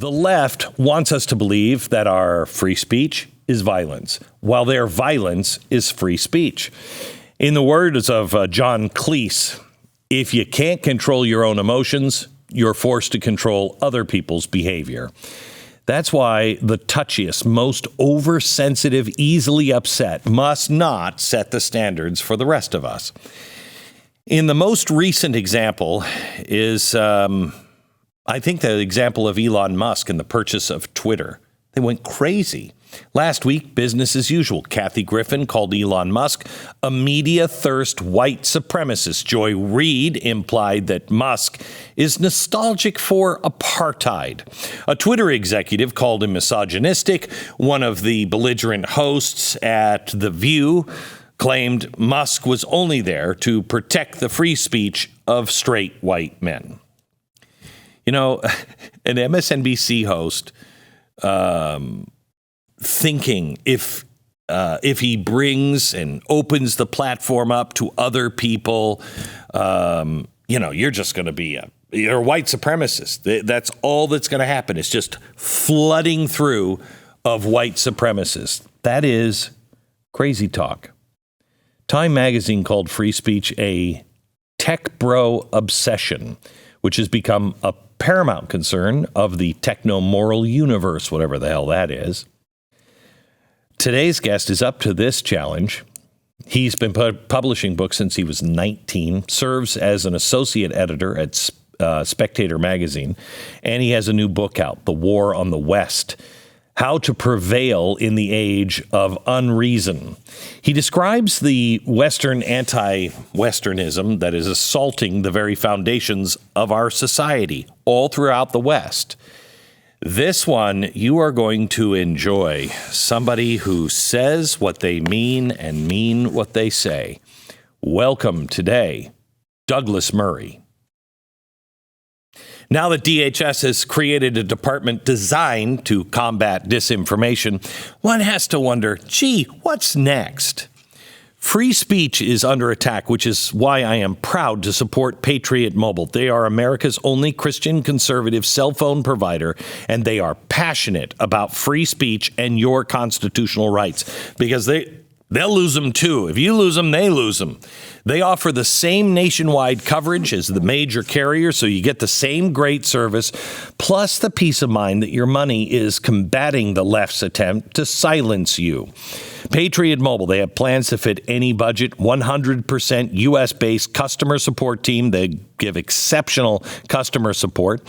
The left wants us to believe that our free speech is violence, while their violence is free speech. In the words of John Cleese, if you can't control your own emotions, you're forced to control other people's behavior. That's why the touchiest, most oversensitive, easily upset must not set the standards for the rest of us. In the most recent example is, I think, the example of Elon Musk and the purchase of Twitter. They went crazy. Last week, business as usual. Kathy Griffin called Elon Musk a media-thirst white supremacist. Joy Reid implied that Musk is nostalgic for apartheid. A Twitter executive called him misogynistic. One of the belligerent hosts at The View claimed Musk was only there to protect the free speech of straight white men. You know, an MSNBC host thinking if he brings and opens the platform up to other people, you're just going to be you're a white supremacist. That's all that's going to happen. It's just flooding through of white supremacists. That is crazy talk. Time magazine called free speech a tech bro obsession, which has become a paramount concern of the techno-moral universe, whatever the hell that is. Today's guest is up to this challenge. He's been publishing books since he was 19, serves as an associate editor at Spectator magazine, and he has a new book out, The War on the West, How to Prevail in the Age of Unreason. He describes the Western anti-Westernism that is assaulting the very foundations of our society all throughout the West. This one you are going to enjoy. Somebody who says what they mean and mean what they say. Welcome today, Douglas Murray. Now that DHS has created a department designed to combat disinformation, one has to wonder, gee, what's next? Free speech is under attack, which is why I am proud to support Patriot Mobile. They are America's only Christian conservative cell phone provider, and they are passionate about free speech and your constitutional rights because they'll lose them too. If you lose them, they lose them. They offer the same nationwide coverage as the major carriers, so you get the same great service, plus the peace of mind that your money is combating the left's attempt to silence you. Patriot Mobile, they have plans to fit any budget, 100% U.S.-based customer support team. They give exceptional customer support,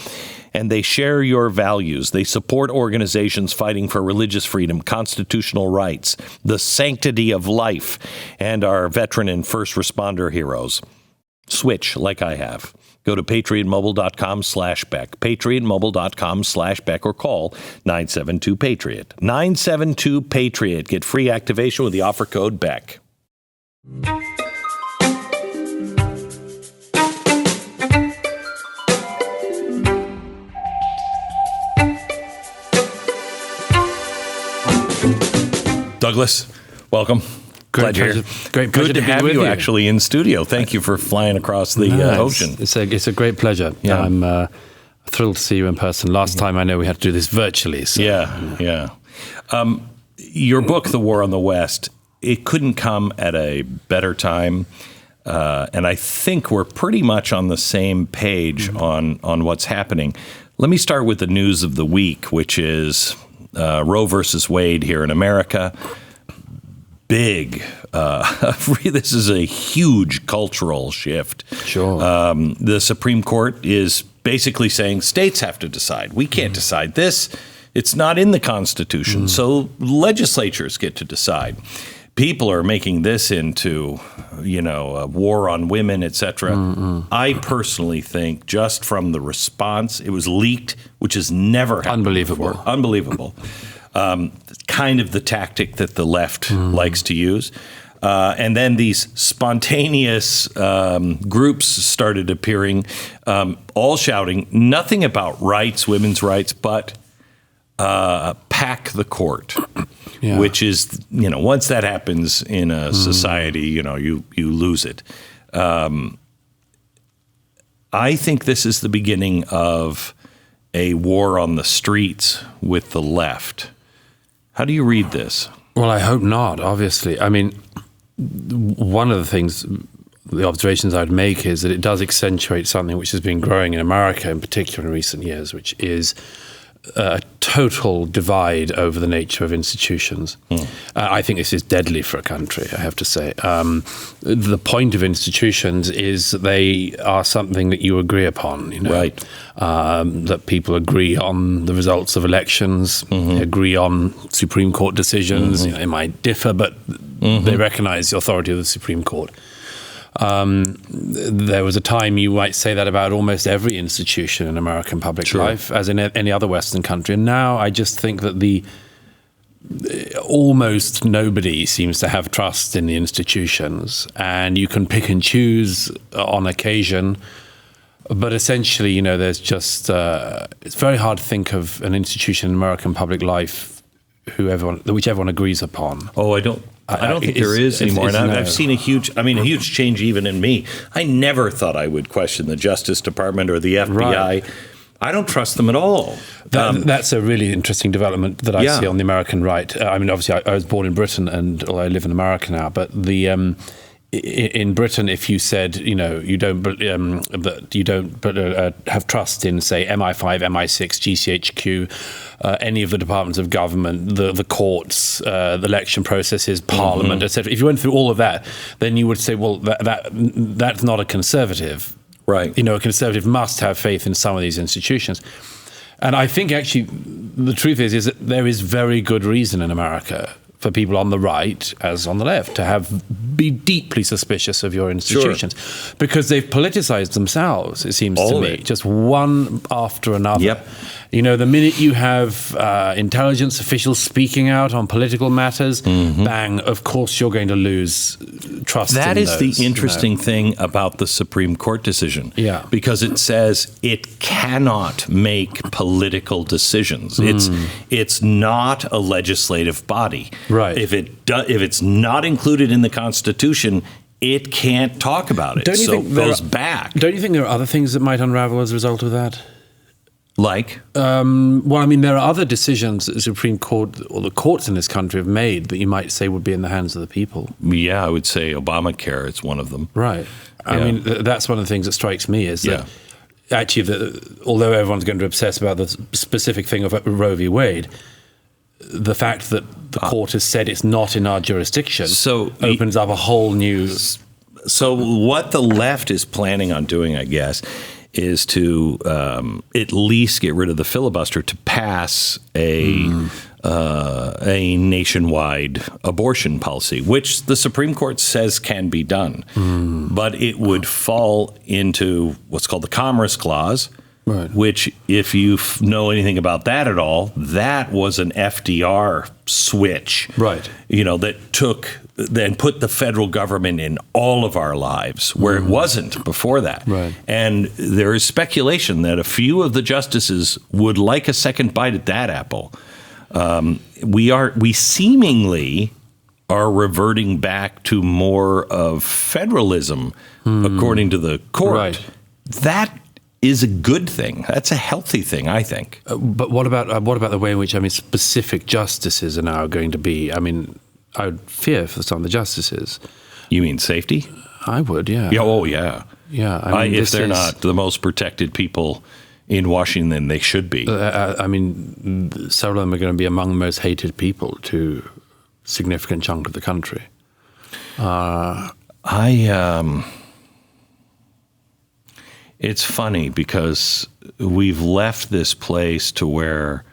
and they share your values. They support organizations fighting for religious freedom, constitutional rights, the sanctity of life, and our veteran and first responder heroes. Switch like I have. Go to patriotmobile.com/Beck, patriotmobile.com/Beck, or call 972-PATRIOT. 972-PATRIOT. Get free activation with the offer code Beck. Douglas, welcome. Great pleasure. Great pleasure Good to have you actually in studio. Thank you for flying across the ocean. It's a great pleasure. Yeah. I'm thrilled to see you in person. Last time I know we had to do this virtually. So. Yeah. Your book, The War on the West, it couldn't come at a better time. And I think we're pretty much on the same page on what's happening. Let me start with the news of the week, which is Roe versus Wade here in America. Big. This is a huge cultural shift. Sure. The Supreme Court is basically saying states have to decide. We can't decide this. It's not in the Constitution. So legislatures get to decide. People are making this into, a war on women, etc. I personally think just from the response, it was leaked, which has never happened before. Unbelievable. Kind of the tactic that the left likes to use. And then these spontaneous groups started appearing, all shouting nothing about rights, women's rights, but pack the court, which is, once that happens in a society, you lose it. I think this is the beginning of a war on the streets with the left. How do you read this? Well, I hope not, obviously. I mean, one of the things, the observations I'd make is that it does accentuate something which has been growing in America in particular in recent years, which is a total divide over the nature of institutions. I think this is deadly for a country, I have to say. The point of institutions is that they are something that you agree upon, you know? Right. That people agree on the results of elections, agree on Supreme Court decisions. You know, they might differ, but they recognize the authority of the Supreme Court. There was a time you might say that about almost every institution in American public life, as in any other Western country. And now I just think that almost nobody seems to have trust in the institutions, and you can pick and choose on occasion. But essentially, you know, there's just it's very hard to think of an institution in American public life which everyone agrees upon. Oh, I don't think there is anymore. And I've seen a huge change even in me. I never thought I would question the Justice Department or the FBI. Right. I don't trust them at all. That's a really interesting development that I see on the American right. I mean, obviously, I was born in Britain, and I live in America now. But in Britain, if you said, you know, you don't have trust in, say, MI5, MI6, GCHQ, any of the departments of government, the courts, the election processes, Parliament, etc. If you went through all of that, then you would say, well, that's not a conservative. Right. You know, a conservative must have faith in some of these institutions. And I think actually the truth is that there is very good reason in America for people on the right as on the left to be deeply suspicious of your institutions, because they've politicized themselves, it seems to me, just one after another. Yep. You know, the minute you have intelligence officials speaking out on political matters, bang, of course you're going to lose trust That in is those, the interesting thing about the Supreme Court decision. Yeah. Because it says it cannot make political decisions. It's not a legislative body. Right. If it's not included in the Constitution, it can't talk about it. So it goes back. Don't you think there are other things that might unravel as a result of that? Like? Well, I mean, there are other decisions that the Supreme Court or the courts in this country have made that you might say would be in the hands of the people. Yeah, I would say Obamacare is one of them. Right. I mean, that's one of the things that strikes me is that actually, although everyone's going to obsess about the specific thing of Roe v. Wade, the fact that the court has said it's not in our jurisdiction opens up a whole new... So what the left is planning on doing, I guess, is to at least get rid of the filibuster to pass a nationwide abortion policy, which the Supreme Court says can be done. But it would fall into what's called the Commerce Clause, which, if you know anything about that at all, that was an FDR switch, you know, that then put the federal government in all of our lives where it wasn't before that. And there is speculation that a few of the justices would like a second bite at that apple. We seemingly are reverting back to more of federalism, according to the court. That is a good thing. That's a healthy thing, I think. But what about the way in which, I mean, specific justices are now going to be? I mean, I would fear for some of the justices. You mean safety? I would, yeah. Yeah. I mean, if they're not the most protected people in Washington, they should be. I mean, several of them are going to be among the most hated people to a significant chunk of the country. It's funny because we've left this place to where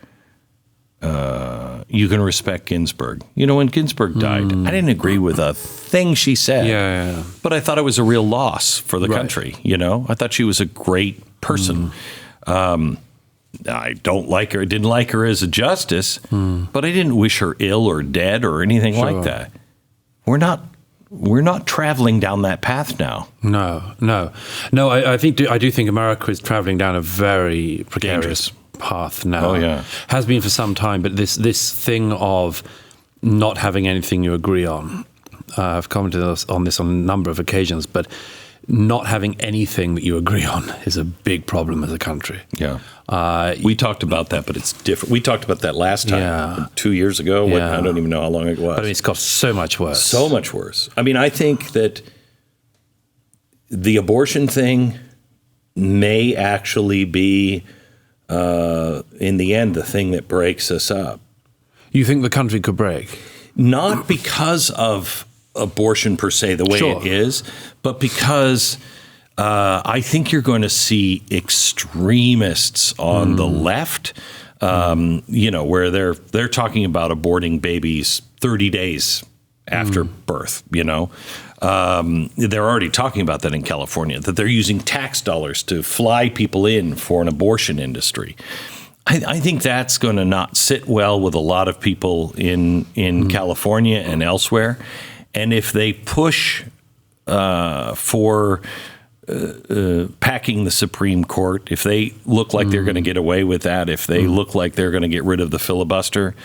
you can respect Ginsburg. You know, when Ginsburg died, I didn't agree with a thing she said, but I thought it was a real loss for the country. You know, I thought she was a great person. I don't like her, didn't like her as a justice, but I didn't wish her ill or dead or anything like that. We're not traveling down that path now. No. I do think America is traveling down a very precarious path now. Oh, yeah. Has been for some time, but this thing of not having anything you agree on. I've commented on this on a number of occasions, but not having anything that you agree on is a big problem as a country. Yeah. We talked about that, but it's different. We talked about that last time, 2 years ago. I don't even know how long it was. But I mean, it's got so much worse. So much worse. I mean, I think that the abortion thing may actually be, in the end, the thing that breaks us up. You think the country could break? Not because of abortion per se, the way it is, but because I think you're going to see extremists on the left, where they're talking about aborting babies 30 days after birth. They're already talking about that in California, that they're using tax dollars to fly people in for an abortion industry. I think that's going to not sit well with a lot of people in California and elsewhere. And if they push for packing the Supreme Court, if they look like they're going to get away with that, if they look like they're going to get rid of the filibuster,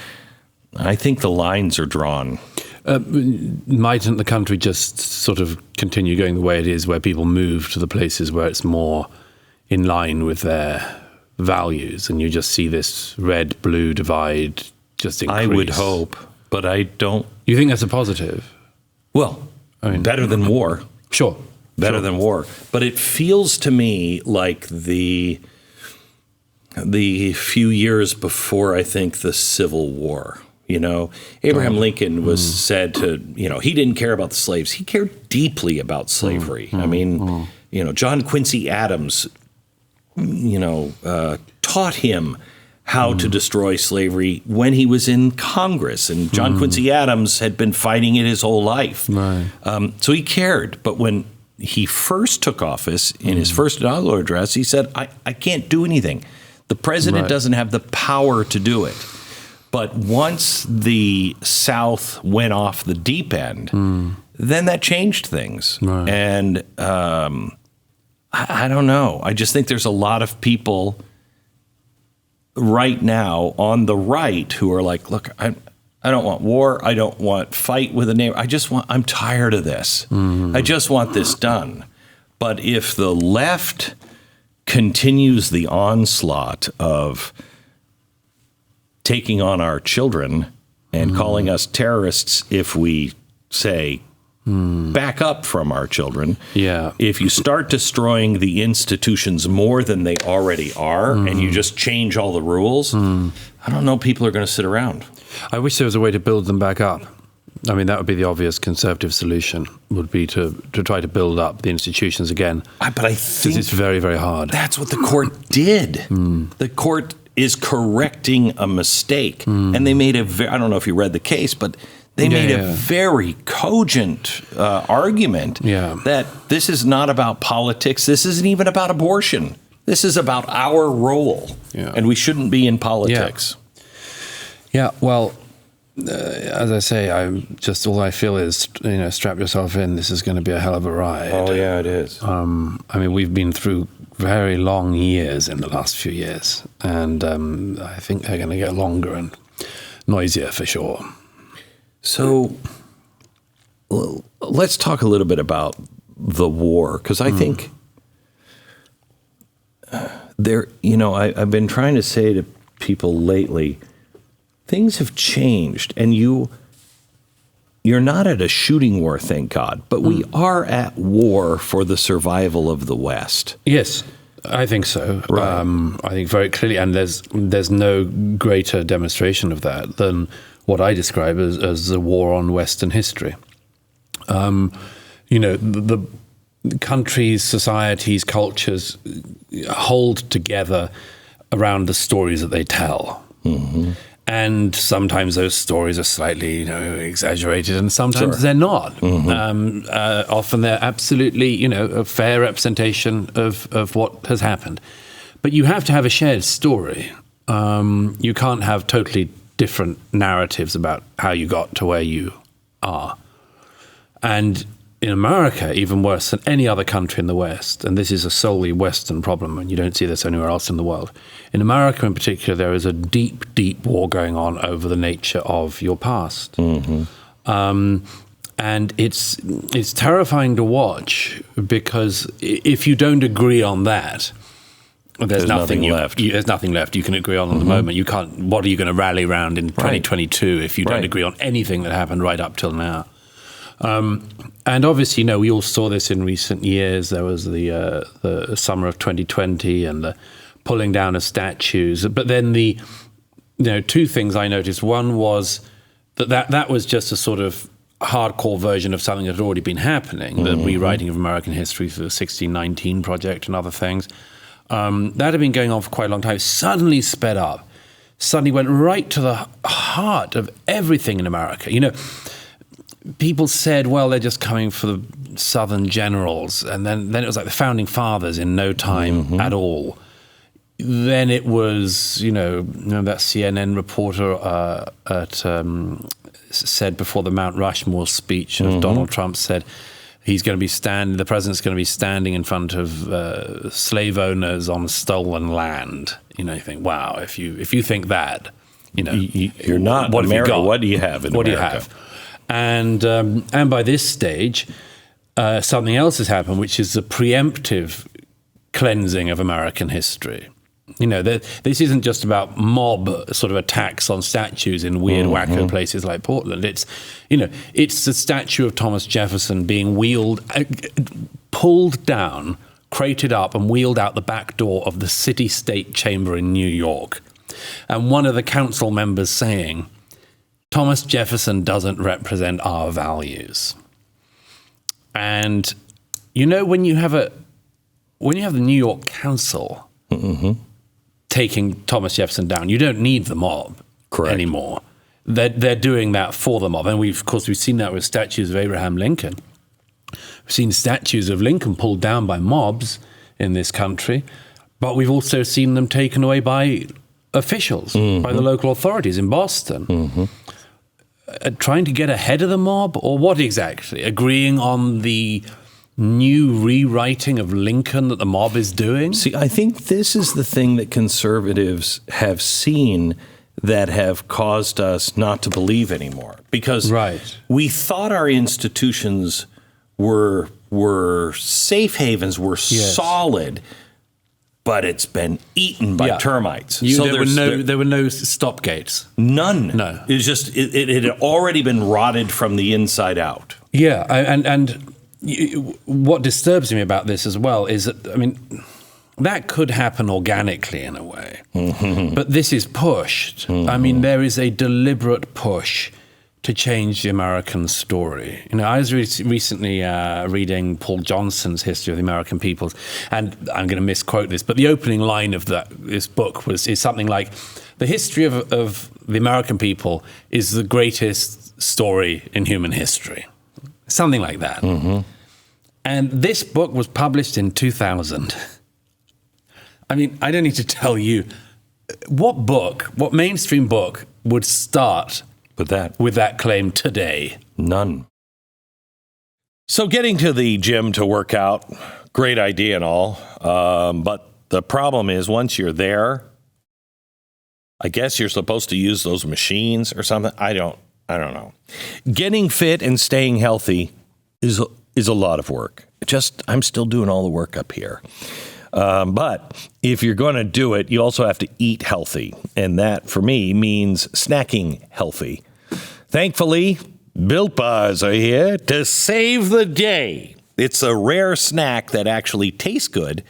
I think the lines are drawn. Mightn't the country just sort of continue going the way it is, where people move to the places where it's more in line with their values, and you just see this red-blue divide just increase? I would hope, but I don't. You think that's a positive? Well, I mean, better than war. Sure. Better than war. But it feels to me like the few years before, I think, the Civil War. Abraham Lincoln was said to, he didn't care about the slaves. He cared deeply about slavery. I mean, John Quincy Adams, taught him how to destroy slavery when he was in Congress. And John Quincy Adams had been fighting it his whole life. Right. So he cared. But when he first took office, in his first inaugural address, he said, I can't do anything. The president doesn't have the power to do it. But once the South went off the deep end, then that changed things. Right. And I don't know. I just think there's a lot of people right now on the right who are like, look, I don't want war. I don't want fight with a neighbor. I'm tired of this. I just want this done. But if the left continues the onslaught of taking on our children and calling us terrorists if we say back up from our children. Yeah. If you start destroying the institutions more than they already are and you just change all the rules, I don't know, people are going to sit around. I wish there was a way to build them back up. I mean, that would be the obvious conservative solution, would be to try to build up the institutions again. But I think it's very, very hard. That's what the court did. The court is correcting a mistake. And they made I don't know if you read the case, but they made a very cogent argument that this is not about politics. This isn't even about abortion. This is about our role. And we shouldn't be in politics. Yeah, well, as I say, all I feel is, strap yourself in. This is going to be a hell of a ride. Oh, yeah, it is. I mean, we've been through very long years in the last few years, and I think they're going to get longer and noisier for sure. So let's talk a little bit about the war, because I think I've been trying to say to people lately, things have changed, and you're not at a shooting war, thank God, but we are at war for the survival of the West. Yes, I think so. Right. I think very clearly, and there's no greater demonstration of that than what I describe as a war on Western history. The countries, societies, cultures hold together around the stories that they tell. And sometimes those stories are slightly, exaggerated, and sometimes they're not. Often they're absolutely, a fair representation of what has happened. But you have to have a shared story. You can't have totally different narratives about how you got to where you are. And in America, even worse than any other country in the West, and this is a solely Western problem, and you don't see this anywhere else in the world. In America in particular, there is a deep, deep war going on over the nature of your past. And it's terrifying to watch, because if you don't agree on that, there's nothing left. There's nothing left you can agree on the moment. You can't. What are you going to rally around in 2022 if you don't agree on anything that happened right up till now? And obviously, we all saw this in recent years. There was the summer of 2020 and the pulling down of statues. But then two things I noticed. One was that was just a sort of hardcore version of something that had already been happening, the rewriting of American history through the 1619 Project and other things. That had been going on for quite a long time. Suddenly sped up. Suddenly went right to the heart of everything in America. People said, well, they're just coming for the Southern generals. And then it was like the Founding Fathers in no time at all. Then it was, that CNN reporter said before the Mount Rushmore speech of Donald Trump said the president's going to be standing in front of slave owners on stolen land. You think, wow, if you think that, you're not what America. What do you have in America? What do you have? And by this stage, something else has happened, which is the preemptive cleansing of American history. This isn't just about mob sort of attacks on statues in weird, wacko places like Portland. It's the statue of Thomas Jefferson being pulled down, crated up, and wheeled out the back door of the City State Chamber in New York. And one of the council members saying, Thomas Jefferson doesn't represent our values. And when you have the New York Council taking Thomas Jefferson down, you don't need the mob anymore. They're doing that for the mob, and we've seen that with statues of Abraham Lincoln. We've seen statues of Lincoln pulled down by mobs in this country, but we've also seen them taken away by officials, by the local authorities in Boston. Trying to get ahead of the mob, or what exactly? Agreeing on the new rewriting of Lincoln that the mob is doing? See, I think this is the thing that conservatives have seen that have caused us not to believe anymore. Because we thought our institutions were safe havens, were solid, but it's been eaten by termites. There were no stop gates. None. No. It was just, it had already been rotted from the inside out. Yeah, and what disturbs me about this as well is that, that could happen organically in a way, but this is pushed. There is a deliberate push to change the American story. I was recently reading Paul Johnson's History of the American Peoples, and I'm going to misquote this, but the opening line of this book is something like, the history of the American people is the greatest story in human history. Something like that. And this book was published in 2000. I don't need to tell you what mainstream book would start with that claim today. None. So getting to the gym to work out, great idea and all. But the problem is, once you're there, I guess you're supposed to use those machines or something. I don't know. Getting fit and staying healthy is a lot of work. I'm still doing all the work up here. But if you're going to do it, you also have to eat healthy. And that, for me, means snacking healthy. Thankfully, Built Bars are here to save the day. It's a rare snack that actually tastes good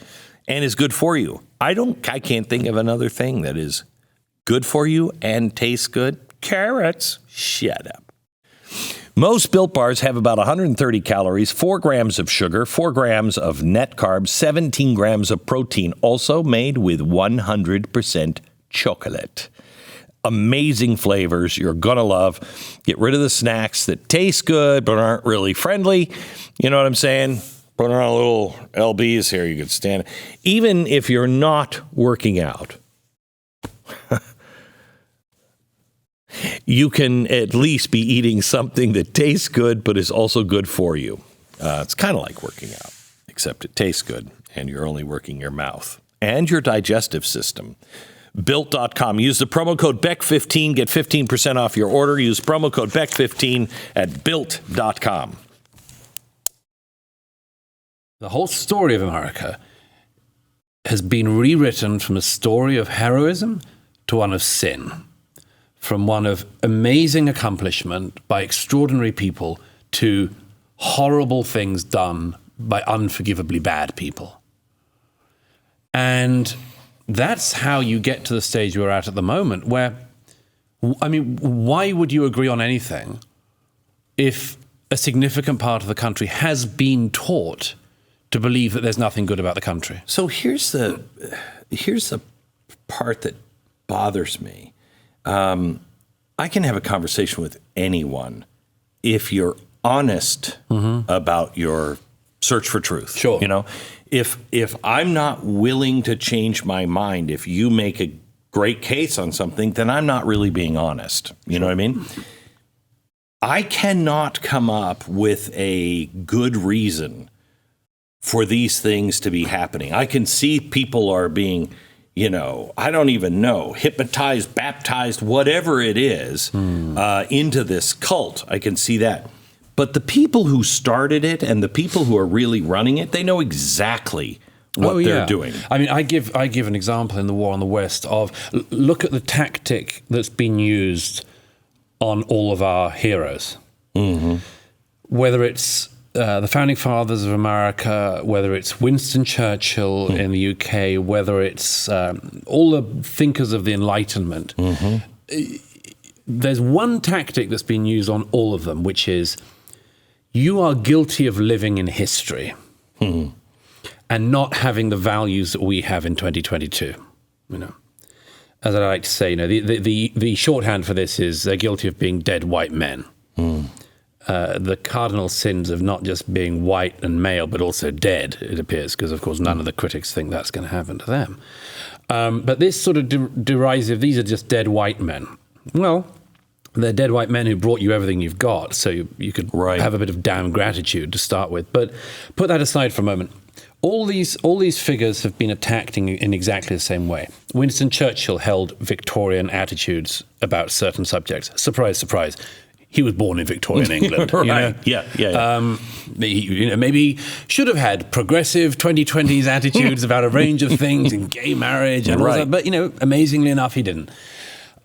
and is good for you. I can't think of another thing that is good for you and tastes good. Carrots. Shut up. Most Built Bars have about 130 calories, 4 grams of sugar, 4 grams of net carbs, 17 grams of protein, also made with 100% chocolate. Amazing flavors you're going to love. Get rid of the snacks that taste good but aren't really friendly. You know what I'm saying? Put on a little LBs here. You could stand. Even if you're not working out, you can at least be eating something that tastes good but is also good for you. It's kind of like working out, except it tastes good and you're only working your mouth and your digestive system. Built.com. Use the promo code BECK15. Get 15% off your order. Use promo code BECK15 at Built.com. The whole story of America has been rewritten from a story of heroism to one of sin, from one of amazing accomplishment by extraordinary people to horrible things done by unforgivably bad people. And that's how you get to the stage we're at the moment, where, I mean, why would you agree on anything if a significant part of the country has been taught to believe that there's nothing good about the country? So here's the part that bothers me. I can have a conversation with anyone if you're honest about your search for truth. Sure. You know, if I'm not willing to change my mind, if you make a great case on something, then I'm not really being honest. You know what I mean? I cannot come up with a good reason for these things to be happening. I can see people are being, you know, I don't even know, hypnotized, baptized, whatever it is, into this cult. I can see that. But the people who started it and the people who are really running it, they know exactly what they're doing. I mean, I give an example in the War on the West of, look at the tactic that's been used on all of our heroes. Whether it's the founding fathers of America, whether it's Winston Churchill in the UK, whether it's all the thinkers of the Enlightenment, there's one tactic that's been used on all of them, which is, you are guilty of living in history and not having the values that we have in 2022. You know, as I like to say, you know, the shorthand for this is they're guilty of being dead white men. The cardinal sins of not just being white and male, but also dead, it appears, because, of course, none of the critics think that's going to happen to them. But this sort of derisive, these are just dead white men. Well, they're dead white men who brought you everything you've got, so you could have a bit of damn gratitude to start with. But put that aside for a moment. All these figures have been attacked in exactly the same way. Winston Churchill held Victorian attitudes about certain subjects. Surprise, surprise. He was born in Victorian England. Right. You know? Yeah. Maybe should have had progressive 2020s attitudes about a range of things and gay marriage and all that. But, you know, amazingly enough, he didn't.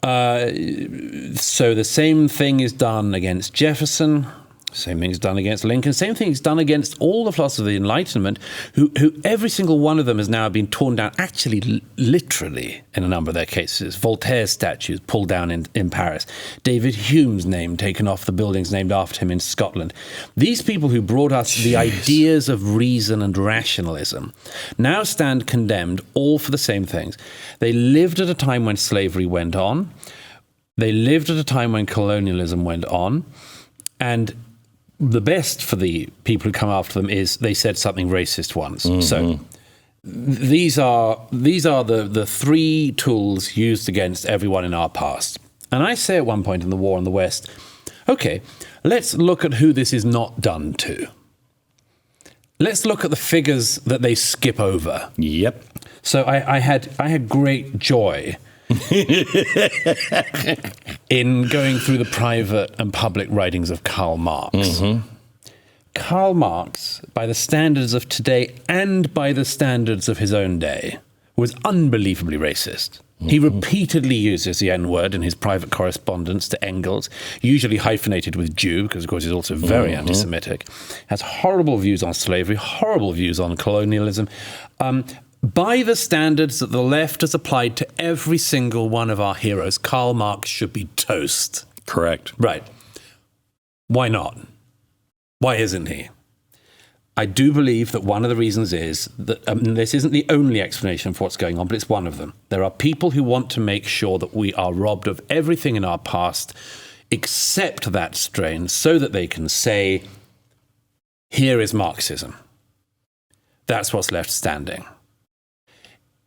So the same thing is done against Jefferson. Same thing is done against Lincoln. Same thing is done against all the philosophers of the Enlightenment, who every single one of them has now been torn down, actually literally in a number of their cases. Voltaire's statues pulled down in Paris. David Hume's name taken off the buildings named after him in Scotland. These people who brought us the ideas of reason and rationalism now stand condemned all for the same things. They lived at a time when slavery went on. They lived at a time when colonialism went on. And the best for the people who come after them is they said something racist once. So these are the three tools used against everyone in our past. And I say at one point in the War on the West, okay, let's look at who this is not done to. Let's look at the figures that they skip over. Yep. So I had great joy in going through the private and public writings of Karl Marx. Karl Marx, by the standards of today and by the standards of his own day, was unbelievably racist. He repeatedly uses the N-word in his private correspondence to Engels, usually hyphenated with Jew, because, of course, he's also very anti-Semitic. Has horrible views on slavery, horrible views on colonialism. By the standards that the left has applied to every single one of our heroes, Karl Marx should be toast. Correct. Right. Why not? Why isn't he? I do believe that one of the reasons is that this isn't the only explanation for what's going on, but it's one of them. There are people who want to make sure that we are robbed of everything in our past except that strain so that they can say, here is Marxism. That's what's left standing.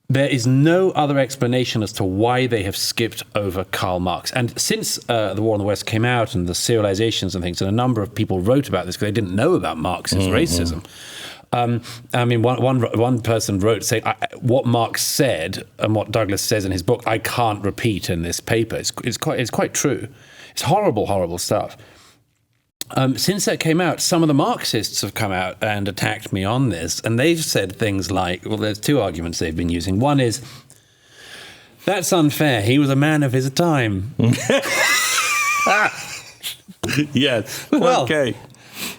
There is no other explanation as to why they have skipped over Karl Marx. And since the War on the West came out and the serializations and things, and a number of people wrote about this because they didn't know about Marxist racism, I mean, one person wrote saying what Marx said and what Douglas says in his book, I can't repeat in this paper. It's quite true. It's horrible, horrible stuff. Since that came out, some of the Marxists have come out and attacked me on this, and they've said things like, well, there's two arguments they've been using. One is, that's unfair. He was a man of his time. Yes. Well, okay.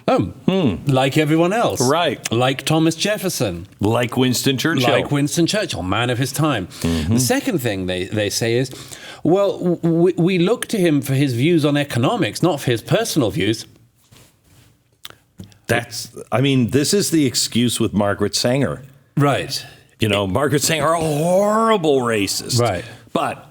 Like everyone else. Right. Like Thomas Jefferson. Like Winston Churchill. Like Winston Churchill, man of his time. The second thing they say is, well, we look to him for his views on economics, not for his personal views. This is the excuse with Margaret Sanger. Right. Margaret Sanger, a horrible racist. Right. But,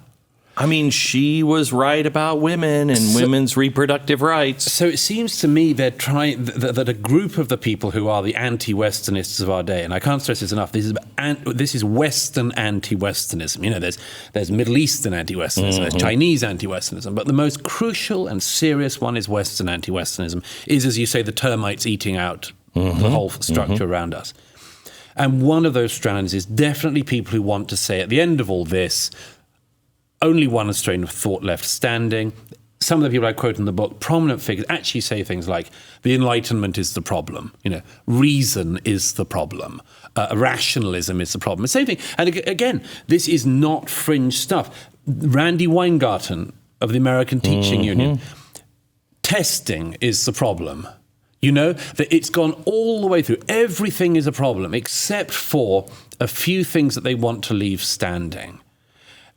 she was right about women and women's reproductive rights. So it seems to me they're trying, that a group of the people who are the anti-Westernists of our day, and I can't stress this enough, this is Western anti-Westernism. There's Middle Eastern anti-Westernism, there's Chinese anti-Westernism, but the most crucial and serious one is Western anti-Westernism, is, as you say, the termites eating out the whole structure around us. And one of those strands is definitely people who want to say, at the end of all this, only one strain of thought left standing. Some of the people I quote in the book, prominent figures, actually say things like, the Enlightenment is the problem. Reason is the problem. Rationalism is the problem. Same thing. And again, this is not fringe stuff. Randy Weingarten of the American Teaching Union, testing is the problem. That it's gone all the way through. Everything is a problem except for a few things that they want to leave standing.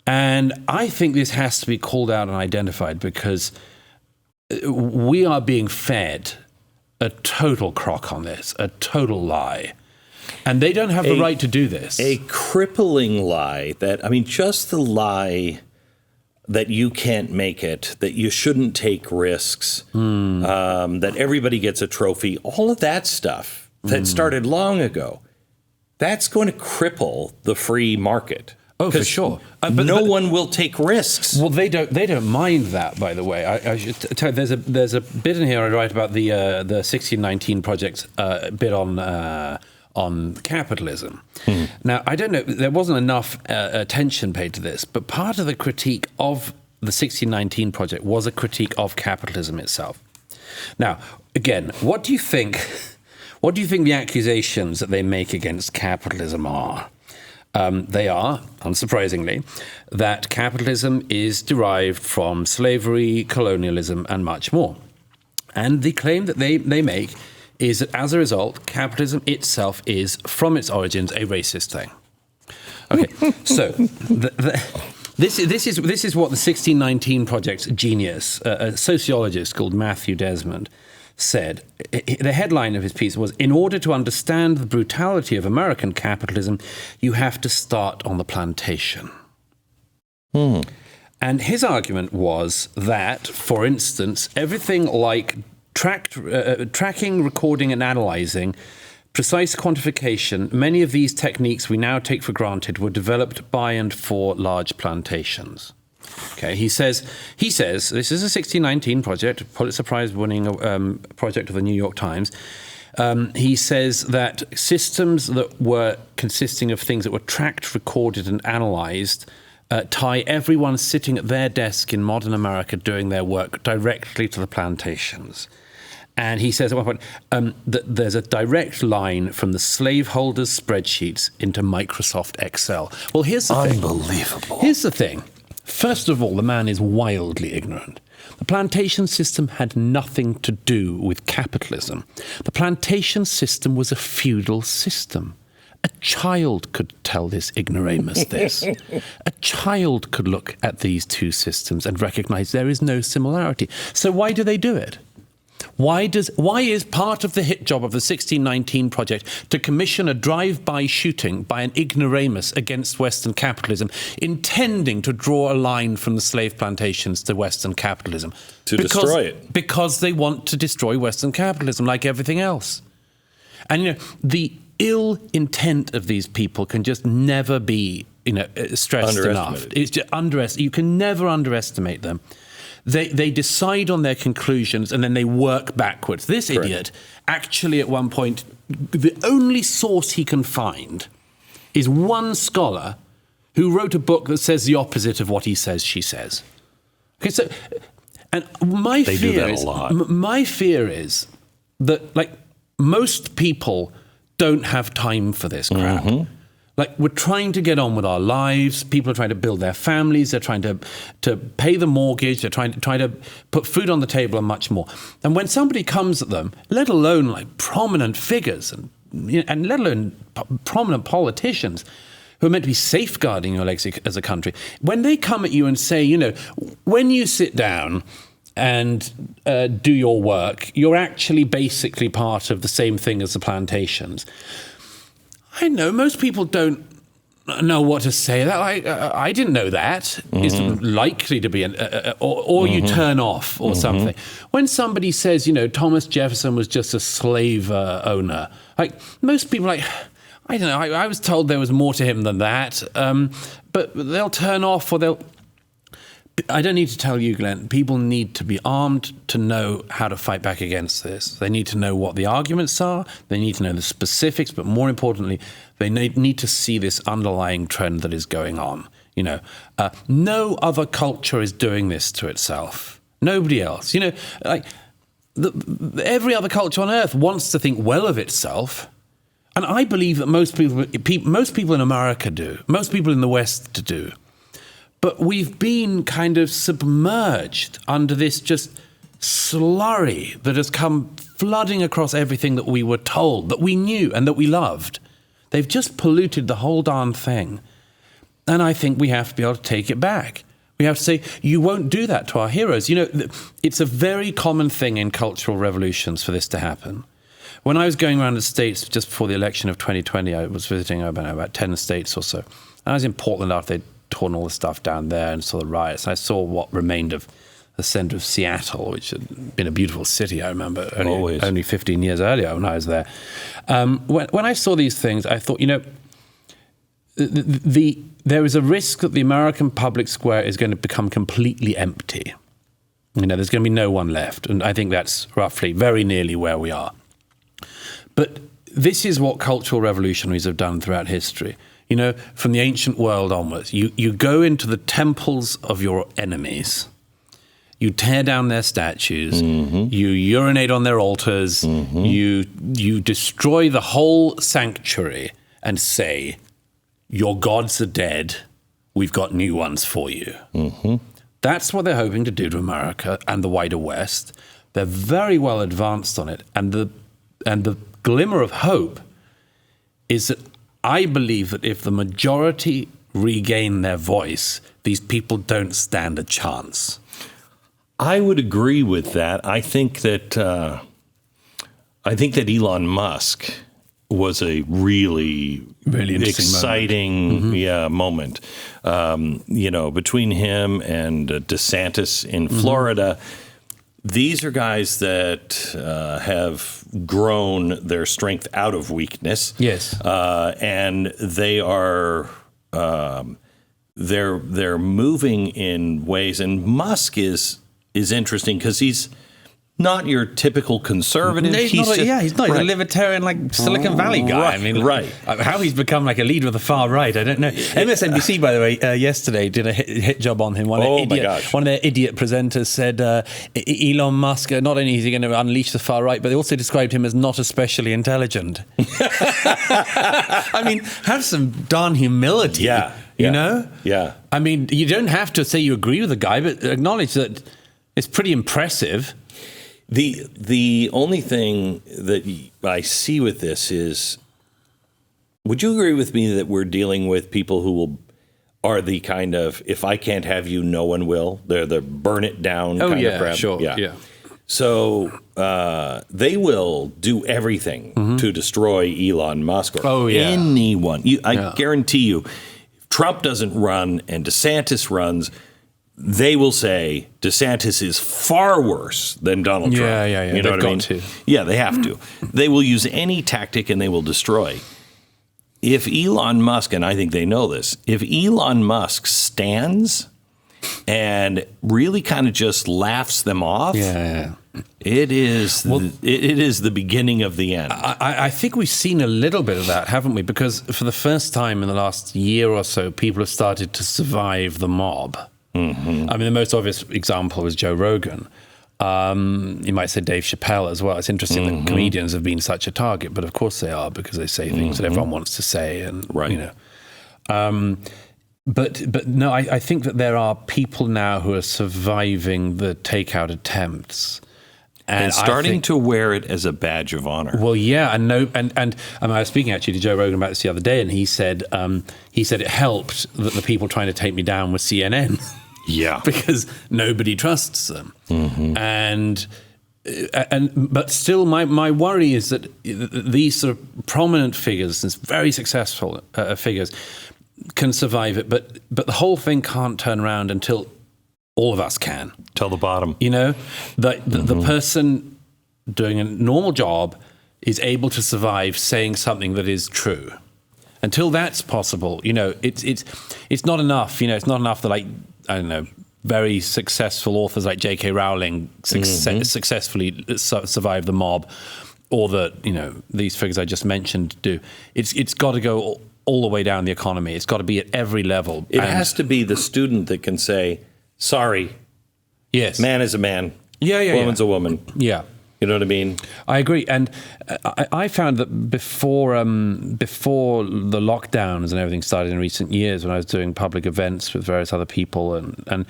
And I think this has to be called out and identified because we are being fed a total crock on this, a total lie. And they don't have the right to do this. A crippling lie just the lie that you can't make it, that you shouldn't take risks, that everybody gets a trophy, all of that stuff that started long ago, that's going to cripple the free market. Oh, for sure. But no one will take risks. Well, they don't mind that, by the way. I should tell you, there's a bit in here I write about the 1619 Project bit on capitalism. Now, I don't know, there wasn't enough attention paid to this, but part of the critique of the 1619 Project was a critique of capitalism itself. Now, again, what do you think the accusations that they make against capitalism are? They are, unsurprisingly, that capitalism is derived from slavery, colonialism, and much more. And the claim that they make is that as a result, capitalism itself is, from its origins, a racist thing. Okay, so this is what the 1619 Project's genius, a sociologist called Matthew Desmond, said. The headline of his piece was, in order to understand the brutality of American capitalism, you have to start on the plantation. And his argument was that, for instance, everything like tracking, recording, and analyzing, precise quantification, many of these techniques we now take for granted were developed by and for large plantations. Okay, he says this is a 1619 project, Pulitzer Prize-winning project of the New York Times. He says that systems that were consisting of things that were tracked, recorded, and analyzed tie everyone sitting at their desk in modern America doing their work directly to the plantations. And he says at one point that there's a direct line from the slaveholders' spreadsheets into Microsoft Excel. Well, here's the thing. Unbelievable. Here's the thing. First of all, the man is wildly ignorant. The plantation system had nothing to do with capitalism. The plantation system was a feudal system. A child could tell this ignoramus this. A child could look at these two systems and recognize there is no similarity. So why do they do it? Why is part of the hit job of the 1619 Project to commission a drive-by shooting by an ignoramus against Western capitalism, intending to draw a line from the slave plantations to Western capitalism? Destroy it. Because they want to destroy Western capitalism like everything else. And, the ill intent of these people can just never be, stressed enough. It's just you can never underestimate them. They decide on their conclusions and then they work backwards. This Correct. idiot actually at one point, the only source he can find is one scholar who wrote a book that says the opposite of what he says she says. Okay, so, and my They fear do that is, a lot. my fear is that, like, most people don't have time for this crap. Mm-hmm. Like, we're trying to get on with our lives. People are trying to build their families. They're trying to pay the mortgage. They're trying to put food on the table and much more. And when somebody comes at them, let alone like prominent figures and let alone prominent politicians who are meant to be safeguarding your legacy as a country, when they come at you and say, you know, when you sit down and do your work, you're actually basically part of the same thing as the plantations. I know most people don't know what to say. That I didn't know that. It's likely to be, or you turn off or something. When somebody says, you know, Thomas Jefferson was just a slave owner, like most people, like, I don't know. I was told there was more to him than that. But they'll turn off, or they'll. I don't need to tell you, Glenn, people need to be armed to know how to fight back against this. They need to know what the arguments are. They need to know the specifics. But more importantly, they need to see this underlying trend that is going on. You know, no other culture is doing this to itself. Nobody else. You know, like every other culture on earth wants to think well of itself. And I believe that most people in America do. Most people in the West do. But we've been kind of submerged under this just slurry that has come flooding across everything that we were told, that we knew and that we loved. They've just polluted the whole darn thing. And I think we have to be able to take it back. We have to say, you won't do that to our heroes. You know, it's a very common thing in cultural revolutions for this to happen. When I was going around the States just before the election of 2020, I was visiting about 10 states or so. And I was in Portland after they'd torn all the stuff down there and saw the riots. And I saw what remained of the center of Seattle, which had been a beautiful city, I remember, only 15 years earlier when I was there. When I saw these things, I thought, you know, there is a risk that the American public square is going to become completely empty. You know, there's going to be no one left. And I think that's roughly very nearly where we are. But this is what cultural revolutionaries have done throughout history. You know, from the ancient world onwards, you go into the temples of your enemies, you tear down their statues, you urinate on their altars, you destroy the whole sanctuary and say, your gods are dead, we've got new ones for you. That's what they're hoping to do to America and the wider West. They're very well advanced on it. And the glimmer of hope is that I believe that if the majority regain their voice, these people don't stand a chance. I would agree with that. I think that Elon Musk was a really exciting moment. You know, between him and DeSantis in Florida, these are guys that have grown their strength out of weakness. Yes, and they are they're moving in ways. And Musk is interesting because he's not your typical conservative. No, he's not a libertarian like Silicon Valley guy. Right, I mean, right. How he's become like a leader of the far right, I don't know. MSNBC, by the way, yesterday did a hit job on him. One of their idiot presenters said Elon Musk, not only is he going to unleash the far right, but they also described him as not especially intelligent. I mean, have some darn humility. You know? Yeah. I mean, you don't have to say you agree with the guy, but acknowledge that it's pretty impressive. The only thing that I see with this is, would you agree with me that we're dealing with people who are the kind of, if I can't have you, no one will? They're the burn it down kind of crap. Sure. Yeah. So they will do everything to destroy Elon Musk or anyone. I guarantee you, if Trump doesn't run and DeSantis runs, they will say DeSantis is far worse than Donald Trump. Yeah. You know what I mean? To. Yeah, they have to. They will use any tactic and they will destroy. If Elon Musk, and I think they know this, if Elon Musk stands, and really kind of just laughs them off. Yeah. It is the beginning of the end. I think we've seen a little bit of that, haven't we? Because for the first time in the last year or so, people have started to survive the mob. Mm-hmm. I mean, the most obvious example is Joe Rogan. You might say Dave Chappelle as well. It's interesting that comedians have been such a target, but of course they are, because they say things that everyone wants to say, and But no, I think that there are people now who are surviving the takeout attempts. And starting to wear it as a badge of honor. Well, yeah, and I was speaking actually to Joe Rogan about this the other day, and he said it helped that the people trying to take me down were CNN. Yeah, because nobody trusts them, but still, my worry is that these sort of prominent figures, these very successful figures, can survive it, but the whole thing can't turn around until all of us can. Till the bottom. You know, the person doing a normal job is able to survive saying something that is true. Until that's possible, you know, it's not enough. You know, it's not enough that, like, I don't know, very successful authors like J.K. Rowling successfully survive the mob, or that, you know, these figures I just mentioned do. It's got to go all the way down the economy. It's got to be at every level. It has to be the student that can say, sorry, yes, man is a man, woman's a woman. Yeah. You know what I mean? I agree. And I found that before the lockdowns and everything started in recent years, when I was doing public events with various other people and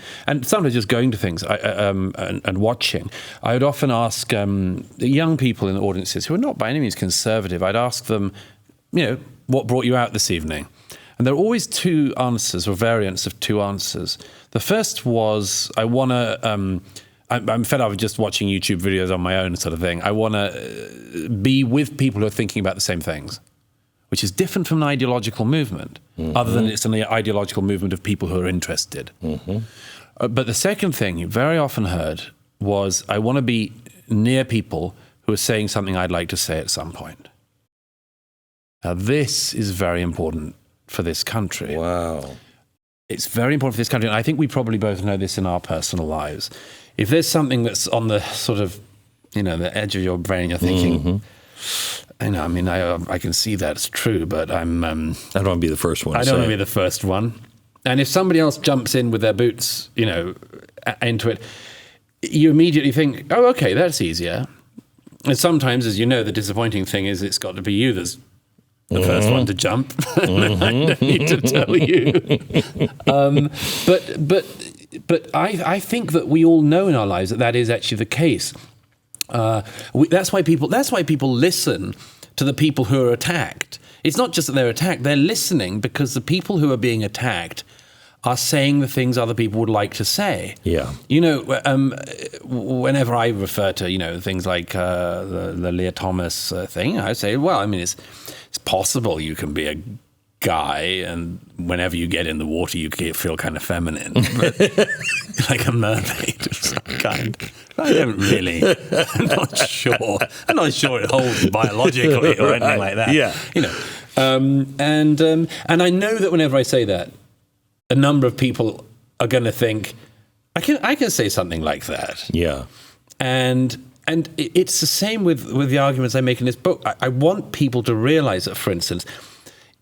sometimes just going to things and watching, I would often ask young people in the audiences who are not by any means conservative, I'd ask them, you know, what brought you out this evening? And there are always two answers, or variants of two answers. The first was, I want to... I'm fed up with just watching YouTube videos on my own, sort of thing. I want to be with people who are thinking about the same things, which is different from an ideological movement, other than it's an ideological movement of people who are interested. But the second thing you very often heard was, I want to be near people who are saying something I'd like to say at some point. Now, this is very important for this country. Wow. It's very important for this country, and I think we probably both know this in our personal lives. If there's something that's on the sort of, you know, the edge of your brain, you're thinking, I know, I mean, I can see that's true, but I don't want to be the first one. I don't want to be the first one. And if somebody else jumps in with their boots, you know, into it, you immediately think, oh, okay, that's easier. And sometimes, as you know, the disappointing thing is it's got to be you that's the first one to jump. I don't need to tell you. But I think that we all know in our lives that is actually the case. That's why people listen to the people who are attacked. It's not just that they're attacked; they're listening because the people who are being attacked are saying the things other people would like to say. Yeah. You know, whenever I refer to, you know, things like the Leah Thomas thing, I say, well, I mean, it's possible you can be a guy and whenever you get in the water you feel kind of feminine, but like a mermaid of some kind. I don't really. I'm not sure it holds biologically or anything like that. Yeah. You know, and I know that whenever I say that, a number of people are going to think, I can say something like that. Yeah. And it's the same with the arguments I make in this book. I want people to realize that, for instance,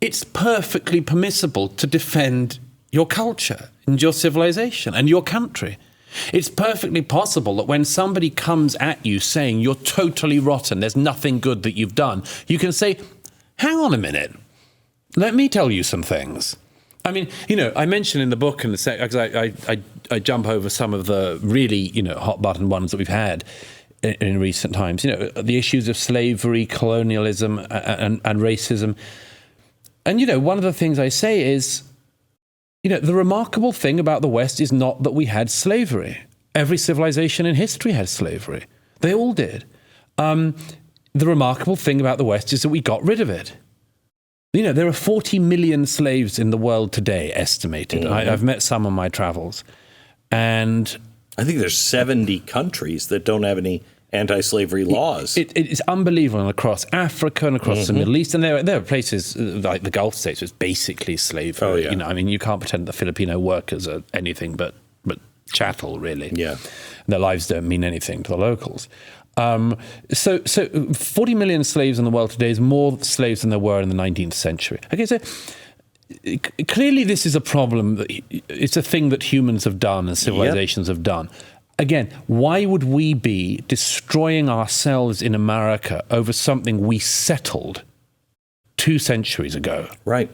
it's perfectly permissible to defend your culture and your civilization and your country. It's perfectly possible that when somebody comes at you saying you're totally rotten, there's nothing good that you've done, you can say, hang on a minute, let me tell you some things. I mean, you know, I mentioned in the book, because I jump over some of the really, you know, hot button ones that we've had in recent times, you know, the issues of slavery, colonialism, and racism. And, you know, one of the things I say is, you know, the remarkable thing about the West is not that we had slavery. Every civilization in history had slavery. They all did. The remarkable thing about the West is that we got rid of it. You know, there are 40 million slaves in the world today, estimated. I've met some on my travels. And I think there's 70 countries that don't have any anti-slavery laws. It's unbelievable, and across Africa and across the Middle East, and there are places like the Gulf states where it's basically slavery. Oh, yeah. You know, I mean, you can't pretend the Filipino workers are anything but chattel, really. Yeah. Their lives don't mean anything to the locals. So 40 million slaves in the world today is more slaves than there were in the 19th century. Okay, so clearly this is a problem. It's a thing that humans have done and civilizations have done. Again, why would we be destroying ourselves in America over something we settled 2 centuries ago? Right.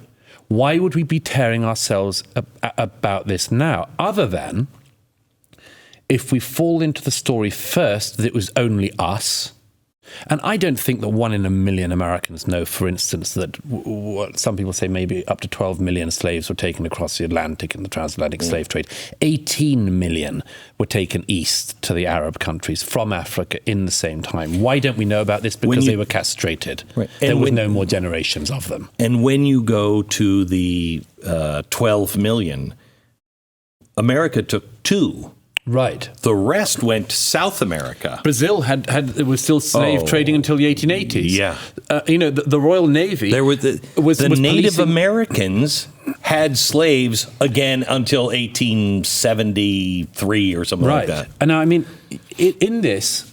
Why would we be tearing ourselves about this now? Other than if we fall into the story first that it was only us. And I don't think that 1 in a million Americans know, for instance, that what some people say maybe up to 12 million slaves were taken across the Atlantic in the transatlantic slave trade. 18 million were taken east to the Arab countries from Africa in the same time. Why don't we know about this? Because they were castrated. Right. There was no more generations of them. And when you go to the 12 million, America took 2. Right. The rest went to South America. Brazil was still slave trading until the 1880s. Yeah. The Royal Navy. There were was Native policing. Americans had slaves again until 1873 or something like that. And I mean, in this,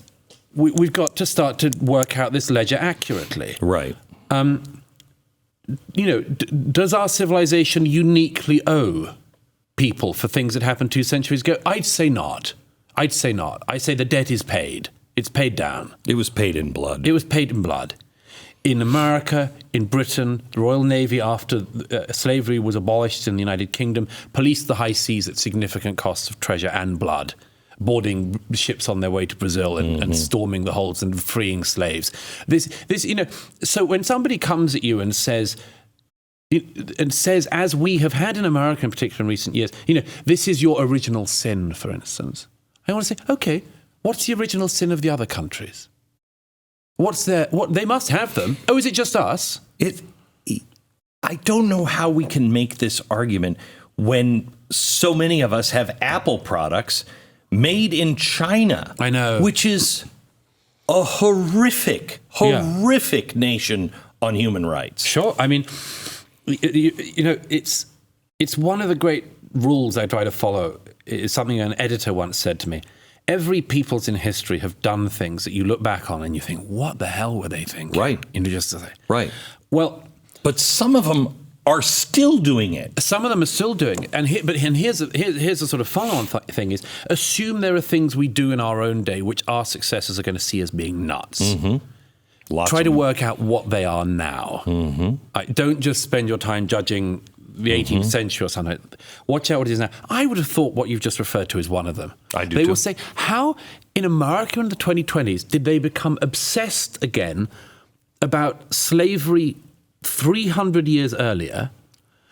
we've got to start to work out this ledger accurately. Right. Does our civilization uniquely owe people for things that happened 2 centuries ago? I'd say not. I say the debt is paid. It's paid down. It was paid in blood. In America, in Britain, the Royal Navy, after slavery was abolished in the United Kingdom, policed the high seas at significant costs of treasure and blood, boarding ships on their way to Brazil and storming the holds and freeing slaves. So when somebody comes at you and says, as we have had in America in particular in recent years, this is your original sin, for instance. I want to say, okay, what's the original sin of the other countries? What they must have them. Oh, is it just us? I don't know how we can make this argument when so many of us have Apple products made in China. I know. Which is a horrific nation on human rights. Sure. I mean, it's one of the great rules I try to follow. It's something an editor once said to me. Every peoples in history have done things that you look back on and you think, what the hell were they thinking? Right. Just to say. Right. Well, but some of them are still doing it. Some of them are still doing it. Here's the sort of follow-on thing is, assume there are things we do in our own day which our successors are going to see as being nuts. Mm-hmm. Try to work out what they are now. Mm-hmm. Don't just spend your time judging the 18th century or something. Watch out what it is now. I would have thought what you've just referred to is one of them. I do They too. will say, how in America in the 2020s did they become obsessed again about slavery 300 years earlier,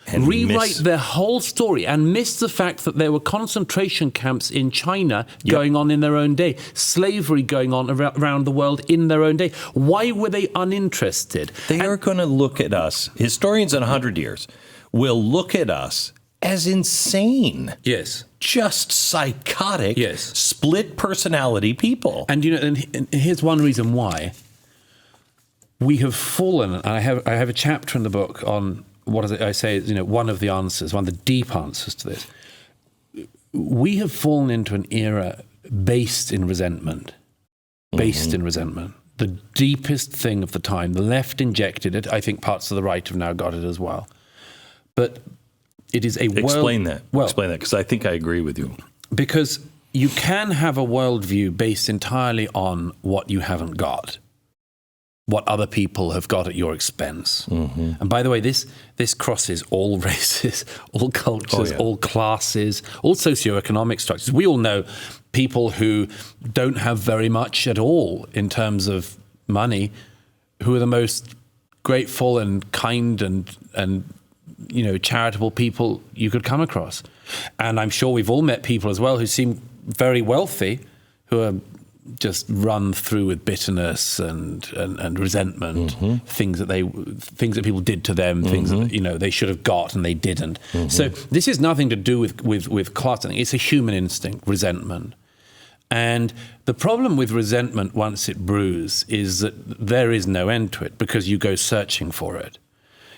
and rewrite their whole story and miss the fact that there were concentration camps in China going on in their own day, slavery going on around the world in their own day. Why were they uninterested? They are going to look at us, historians in 100 years, will look at us as insane. Yes. Just psychotic, yes. Split personality people. And and here's one reason why we have fallen. And I have a chapter in the book on what is it I say is, one of the answers, one of the deep answers to this. We have fallen into an era based in resentment. The deepest thing of the time. The left injected it. I think parts of the right have now got it as well. But it is a Explain that, because I think I agree with you. Because you can have a worldview based entirely on what you haven't got, what other people have got at your expense. Mm-hmm. And by the way, this crosses all races, all cultures, all classes, all socioeconomic structures. We all know people who don't have very much at all in terms of money, who are the most grateful and kind and charitable people you could come across. And I'm sure we've all met people as well who seem very wealthy, who are just run through with bitterness and resentment, things that people did to them, things that they should have got and they didn't. So this is nothing to do with class. I think it's a human instinct, resentment. And the problem with resentment, once it brews, is that there is no end to it because you go searching for it.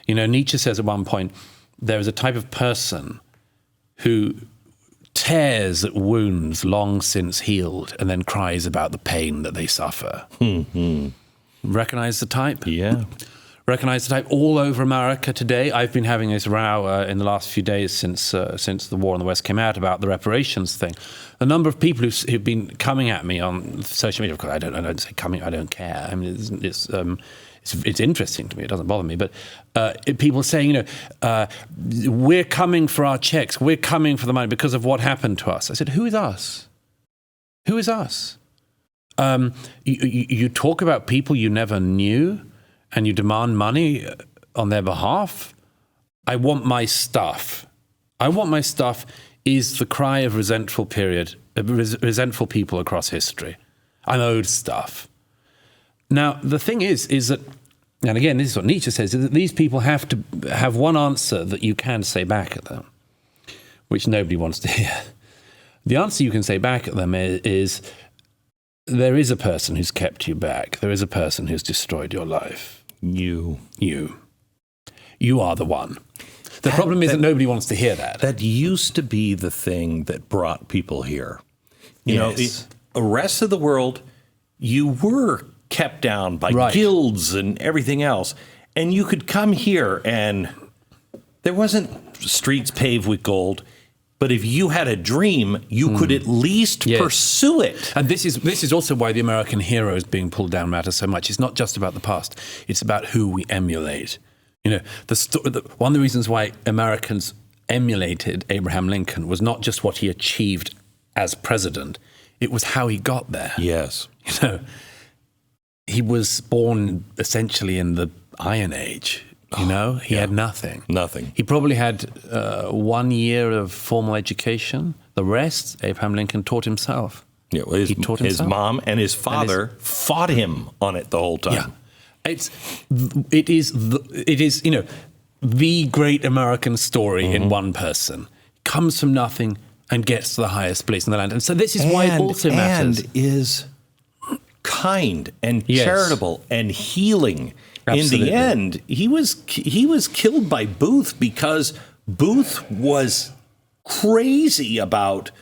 Nietzsche says at one point, there is a type of person who tears at wounds long since healed and then cries about the pain that they suffer. Recognize the type? Yeah. Recognize the type all over America today. I've been having this row in the last few days since the war in the West came out about the reparations thing. A number of people who've been coming at me on social media. Of course, I don't say coming. I don't care. I mean, it's interesting to me. It doesn't bother me. But people saying, we're coming for our checks. We're coming for the money because of what happened to us. I said, who is us? Who is us? You talk about people you never knew, and you demand money on their behalf. I want my stuff. I want my stuff is the cry of resentful people across history. I'm owed stuff. Now, the thing is that, and again, this is what Nietzsche says, is that these people have to have one answer that you can say back at them, which nobody wants to hear. The answer you can say back at them is there is a person who's kept you back. There is a person who's destroyed your life. You are the one. The problem is that nobody wants to hear that. That used to be the thing that brought people here. You know, the rest of the world, you were kept down by guilds and everything else. And you could come here and there wasn't streets paved with gold. But if you had a dream, you could at least pursue it. And this is also why the American hero is being pulled down matters so much. It's not just about the past. It's about who we emulate. You know, one of the reasons why Americans emulated Abraham Lincoln was not just what he achieved as president. It was how he got there. Yes. You know, he was born essentially in the Iron Age. You know, he had nothing. Nothing. He probably had 1 year of formal education. The rest, Abraham Lincoln taught himself. Yeah, well, his mom and his father fought him on it the whole time. Yeah, it is you know, the great American story in one person. Comes from nothing and gets to the highest place in the land. And so this is why it also matters. And is kind and charitable and healing. Absolutely. In the end, he was killed by Booth because Booth was crazy about,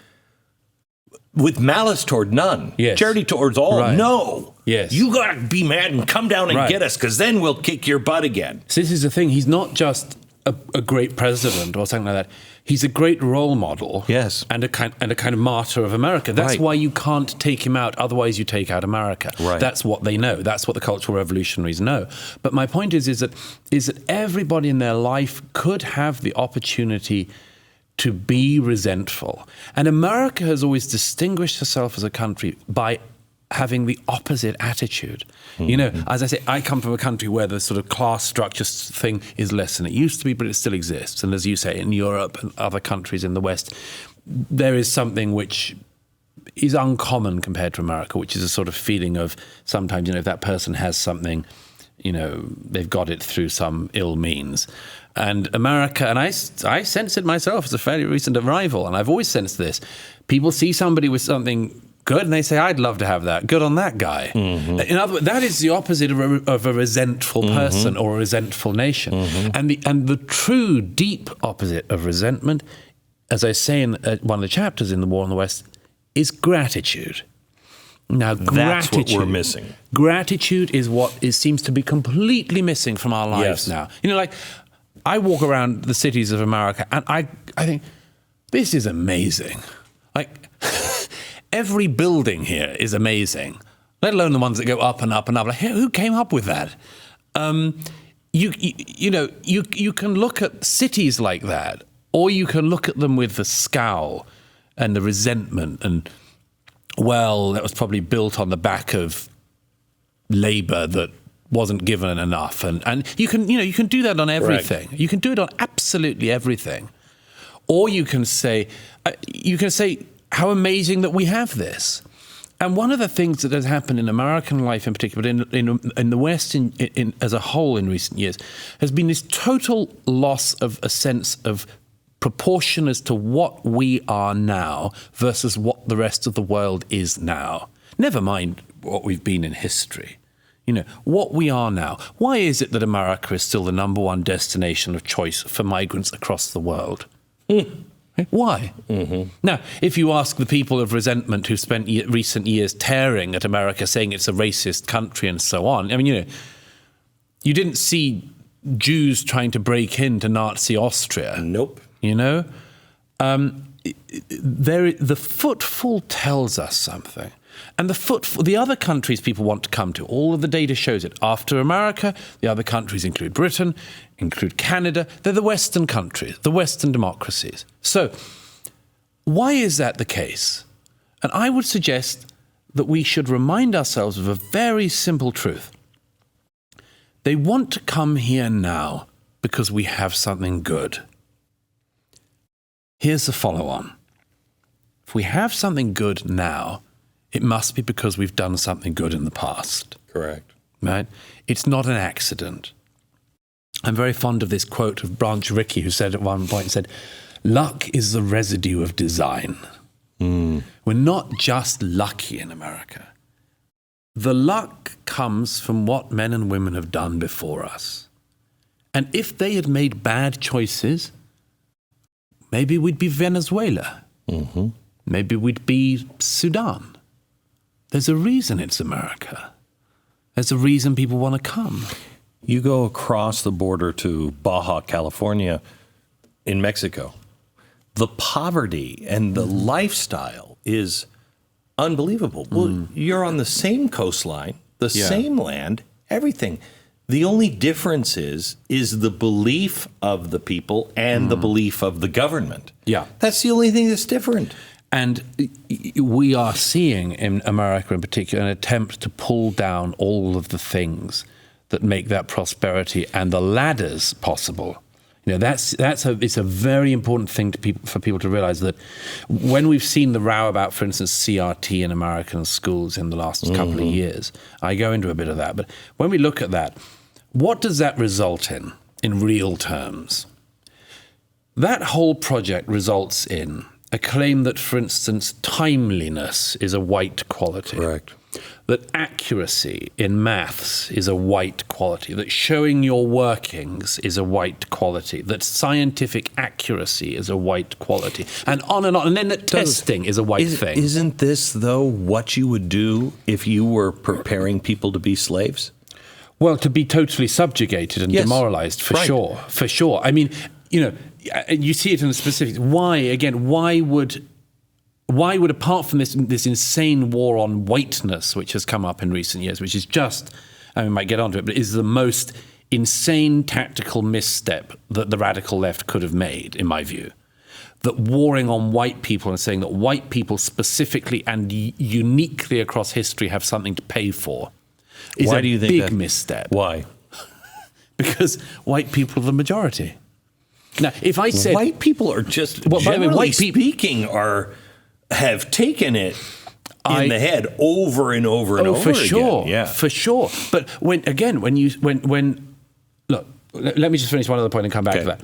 with malice toward none, charity towards all. No, you got to be mad and come down and get us, because then we'll kick your butt again. So this is the thing. He's not just a great president or something like that. He's a great role model, and a kind of martyr of America. That's why you can't take him out. Otherwise, you take out America. That's what they know. That's what the cultural revolutionaries know. But my point is that everybody in their life could have the opportunity to be resentful, and America has always distinguished herself as a country by having the opposite attitude. You know, as I say, I come from a country where the sort of class structure thing is less than it used to be, but it still exists. And as you say, in Europe and other countries in the West, there is something which is uncommon compared to America, which is a sort of feeling of sometimes, you know, if that person has something, you know, they've got it through some ill means. And America, and I sense it myself as a fairly recent arrival, and I've always sensed this. People see somebody with something good, and they say, I'd love to have that. Good on that guy. In other words, that is the opposite of a resentful person or a resentful nation. And the true, deep opposite of resentment, as I say in one of the chapters in The War in the West, is gratitude. Now, that's what we're missing. Gratitude is what seems to be completely missing from our lives now. You know, like, I walk around the cities of America, and I think, this is amazing. Like, every building here is amazing, let alone the ones that go up and up and up. Like, who came up with that? You can look at cities like that, or you can look at them with the scowl and the resentment, and, well, that was probably built on the back of labor that wasn't given enough, and you can do that on everything. You can do it on absolutely everything, or you can say how amazing that we have this. And one of the things that has happened in American life in particular, but in the West in as a whole in recent years, has been this total loss of a sense of proportion as to what we are now versus what the rest of the world is now. Never mind what we've been in history. You know, what we are now. Why is it that America is still the number one destination of choice for migrants across the world? Why? Now, if you ask the people of resentment who've spent recent years tearing at America, saying it's a racist country and so on, I mean, you didn't see Jews trying to break into Nazi Austria. Nope. The footfall tells us something. And the other countries people want to come to, all of the data shows it. After America, the other countries include Britain, include Canada. They're the Western countries, the Western democracies. So why is that the case? And I would suggest that we should remind ourselves of a very simple truth. They want to come here now because we have something good. Here's the follow-on. If we have something good now, it must be because we've done something good in the past. Correct. Right? It's not an accident. I'm very fond of this quote of Branch Rickey, who said at one point, said, luck is the residue of design. We're not just lucky in America. The luck comes from what men and women have done before us. And if they had made bad choices, maybe we'd be Venezuela. Maybe we'd be Sudan. There's a reason it's America. There's a reason people want to come. You go across the border to Baja, California, in Mexico. The poverty and the lifestyle is unbelievable. Well, you're on the same coastline, the same land, everything. The only difference is the belief of the people and the belief of the government. Yeah. That's the only thing that's different. And we are seeing in America in particular an attempt to pull down all of the things that make that prosperity and the ladders possible. It's a very important thing for people to realize, that when we've seen the row about, for instance, CRT in American schools in the last couple of years, I go into a bit of that. But when we look at that, what does that result in real terms? That whole project results in a claim that, for instance, timeliness is a white quality. Correct. That accuracy in maths is a white quality. That showing your workings is a white quality. That scientific accuracy is a white quality. And on. And then that testing is a white thing. Isn't this, though, what you would do if you were preparing people to be slaves? Well, to be totally subjugated and demoralized, for sure. I mean, you see it in the specifics. Why would, apart from this insane war on whiteness, which has come up in recent years, which is just, I mean, we might get onto it, but is the most insane tactical misstep that the radical left could have made, in my view. That warring on white people and saying that white people specifically and uniquely across history have something to pay for is a big misstep. Why? Because white people are the majority. Now, if I said... White people are just, generally speaking, have taken it in the head over and over and over again. Yeah, for sure. But when look, let me just finish one other point and come back to that.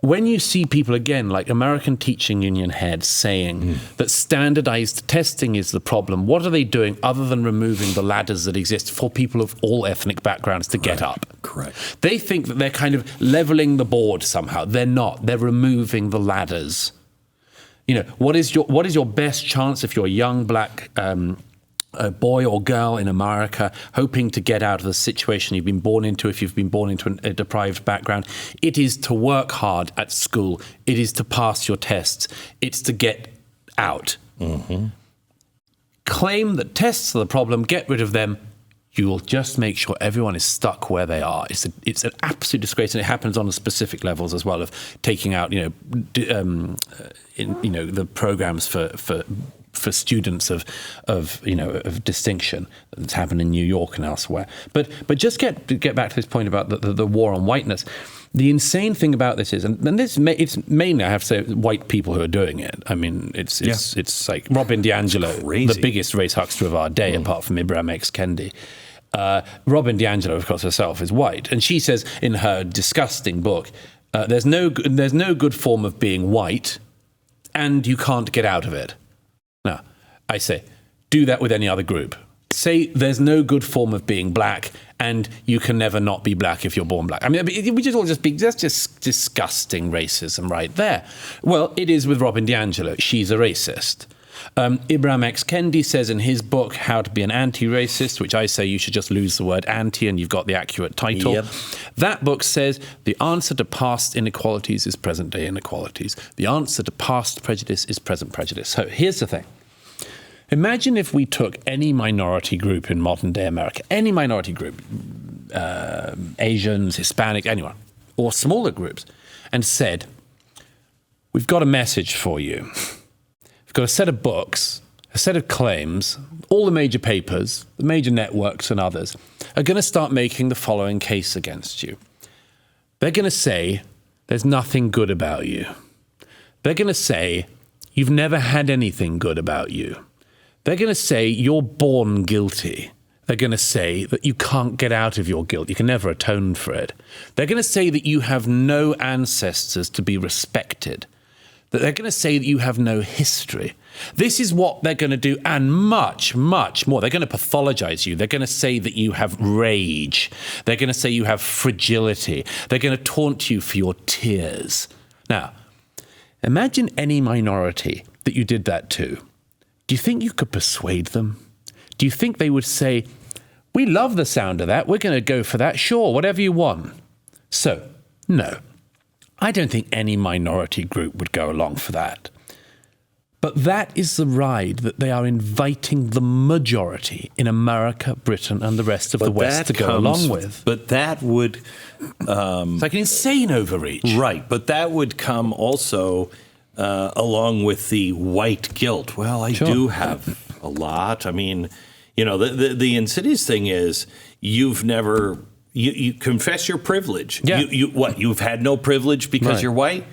When you see people, again, like American teaching union heads saying that standardized testing is the problem, what are they doing other than removing the ladders that exist for people of all ethnic backgrounds to get up? Correct. They think that they're kind of leveling the board somehow. They're not. They're removing the ladders. What is your best chance if you're a young black boy or girl in America hoping to get out of the situation you've been born into, if you've been born into a deprived background? It is to work hard at school. It is to pass your tests. It's to get out. Claim that tests are the problem, get rid of them. You will just make sure everyone is stuck where they are. It's an absolute disgrace, and it happens on specific levels as well, of taking out, the programs for students of distinction that's happened in New York and elsewhere. But just get back to this point about the war on whiteness. The insane thing about this is, and it's mainly, I have to say, white people who are doing it. I mean, it's like Robin DiAngelo, the biggest race huckster of our day, apart from Ibram X. Kendi. Robin DiAngelo, of course, herself is white, and she says in her disgusting book, there's no good form of being white, and you can't get out of it. Now, I say, do that with any other group. say there's no good form of being black, and you can never not be black if you're born black. I mean, that's just disgusting racism right there. Well, it is with Robin DiAngelo. She's a racist. Ibram X. Kendi says in his book, How to Be an Anti-Racist, which I say you should just lose the word anti and you've got the accurate title. Yep. That book says the answer to past inequalities is present-day inequalities. The answer to past prejudice is present prejudice. So here's the thing. Imagine if we took any minority group in modern-day America, any minority group, Asians, Hispanics, anyone, or smaller groups, and said, we've got a message for you. We've got a set of books, a set of claims, all the major papers, the major networks and others are going to start making the following case against you. They're going to say, there's nothing good about you. They're going to say, you've never had anything good about you. They're going to say, you're born guilty. They're going to say that you can't get out of your guilt. You can never atone for it. They're going to say that you have no ancestors to be respected. That they're going to say that you have no history. This is what they're going to do, and much, much more. They're going to pathologize you. They're going to say that you have rage. They're going to say you have fragility. They're going to taunt you for your tears. Now, imagine any minority that you did that to. Do you think you could persuade them? Do you think they would say, we love the sound of that, we're going to go for that, sure, whatever you want? So, no. I don't think any minority group would go along for that. But that is the ride that they are inviting the majority in America, Britain, and the rest of the West to go along with. But that would... it's like an insane overreach. Right, but that would come also along with the white guilt. Well, I do have a lot. I mean, you know, the insidious thing is you've never... You confess your privilege. Yeah. You've had no privilege because you're white?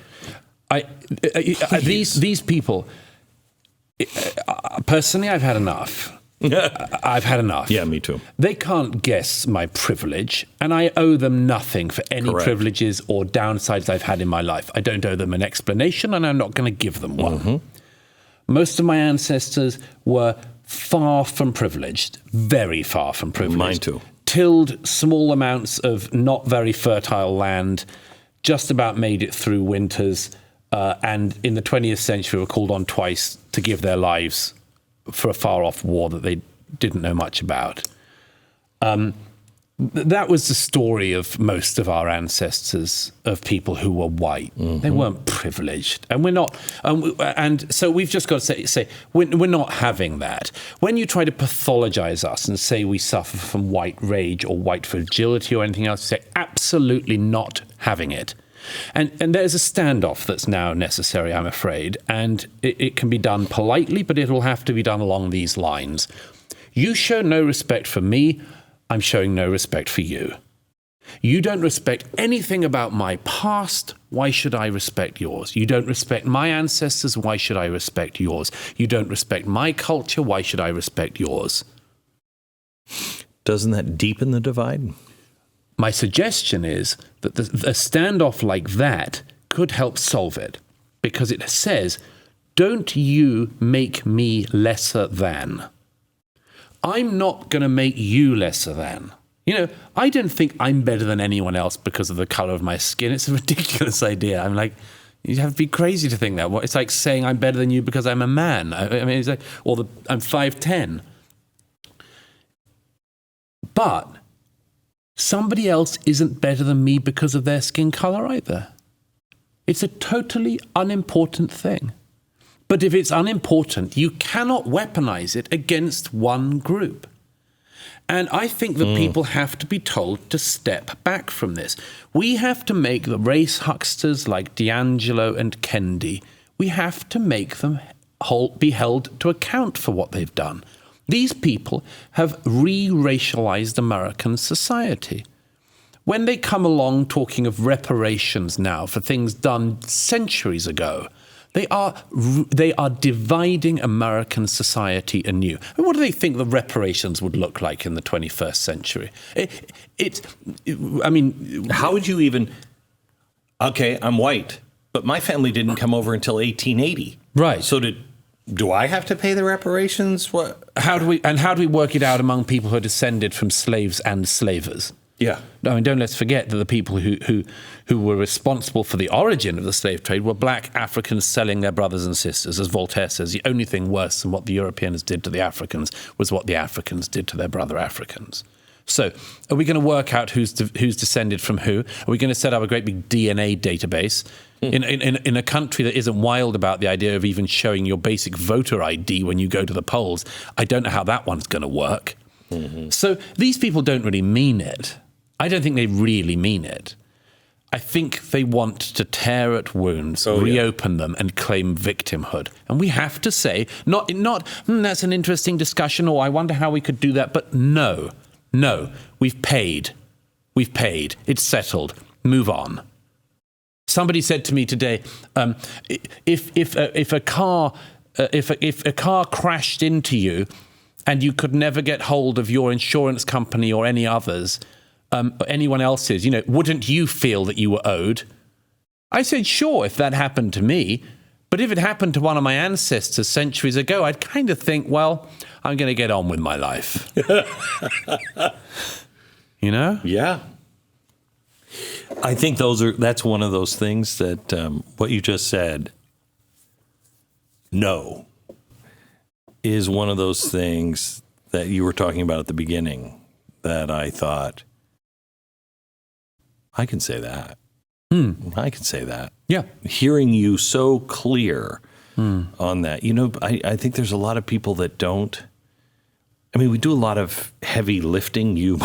These people, personally, I've had enough. I've had enough. Yeah, me too. They can't guess my privilege, and I owe them nothing for any privileges or downsides I've had in my life. I don't owe them an explanation, and I'm not going to give them one. Mm-hmm. Most of my ancestors were far from privileged, very far from privileged. Mine too. Tilled small amounts of not very fertile land, just about made it through winters, and in the 20th century were called on twice to give their lives for a far-off war that they didn't know much about. That was the story of most of our ancestors, of people who were white. Mm-hmm. They weren't privileged. And we're not. And so we've just got to say we're not having that. When you try to pathologize us and say we suffer from white rage or white fragility or anything else, say absolutely not having it. And there's a standoff that's now necessary, I'm afraid. And it can be done politely, but it will have to be done along these lines. You show no respect for me, I'm showing no respect for you. You don't respect anything about my past, why should I respect yours? You don't respect my ancestors, why should I respect yours? You don't respect my culture, why should I respect yours? Doesn't that deepen the divide? My suggestion is that a standoff like that could help solve it, because it says, don't you make me lesser than. I'm not going to make you lesser than. You know, I don't think I'm better than anyone else because of the color of my skin. It's a ridiculous idea. I'm like, you have to be crazy to think that. It's like saying I'm better than you because I'm a man. I mean, it's like, I'm 5'10". But somebody else isn't better than me because of their skin color either. It's a totally unimportant thing. But if it's unimportant, you cannot weaponize it against one group. And I think that people have to be told to step back from this. We have to make the race hucksters like DiAngelo and Kendi, we have to make them be held to account for what they've done. These people have re-racialized American society. When they come along talking of reparations now for things done centuries ago, they are dividing American society anew. And what do they think the reparations would look like in the 21st century? How would you even... Okay, I'm white, but my family didn't come over until 1880. Right. So did Do I have to pay the reparations? What? How do we work it out among people who are descended from slaves and slavers? Yeah. I mean, don't let's forget that the people who were responsible for the origin of the slave trade were black Africans selling their brothers and sisters. As Voltaire says, the only thing worse than what the Europeans did to the Africans was what the Africans did to their brother Africans. So are we going to work out who's descended from who? Are we going to set up a great big DNA database? In a country that isn't wild about the idea of even showing your basic voter ID when you go to the polls, I don't know how that one's going to work. Mm-hmm. So these people don't really mean it. I don't think they really mean it. I think they want to tear at wounds, reopen them, and claim victimhood. And we have to say, not that's an interesting discussion, or I wonder how we could do that, but no, we've paid. It's settled. Move on. Somebody said to me today, if a car crashed into you and you could never get hold of your insurance company or any others, anyone else's, wouldn't you feel that you were owed? I said, sure, if that happened to me. But if it happened to one of my ancestors centuries ago, I'd kind of think, well, I'm going to get on with my life. Yeah. I think that's one of those things that what you just said, no, is one of those things that you were talking about at the beginning that I thought, I can say that. I can say that. Yeah. Hearing you so clear on that. I think there's a lot of people that don't. I mean, we do a lot of heavy lifting, you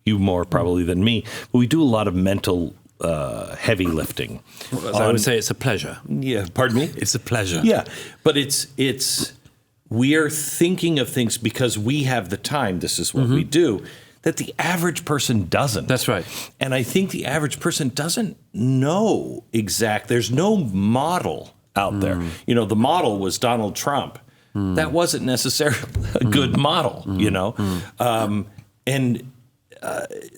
more probably than me, but we do a lot of mental heavy lifting. I would say it's a pleasure. Yeah, pardon me? It's a pleasure. Yeah, but we are thinking of things because we have the time, this is what we do, that the average person doesn't. That's right. And I think the average person doesn't know there's no model out there. The model was Donald Trump. That wasn't necessarily a good model, and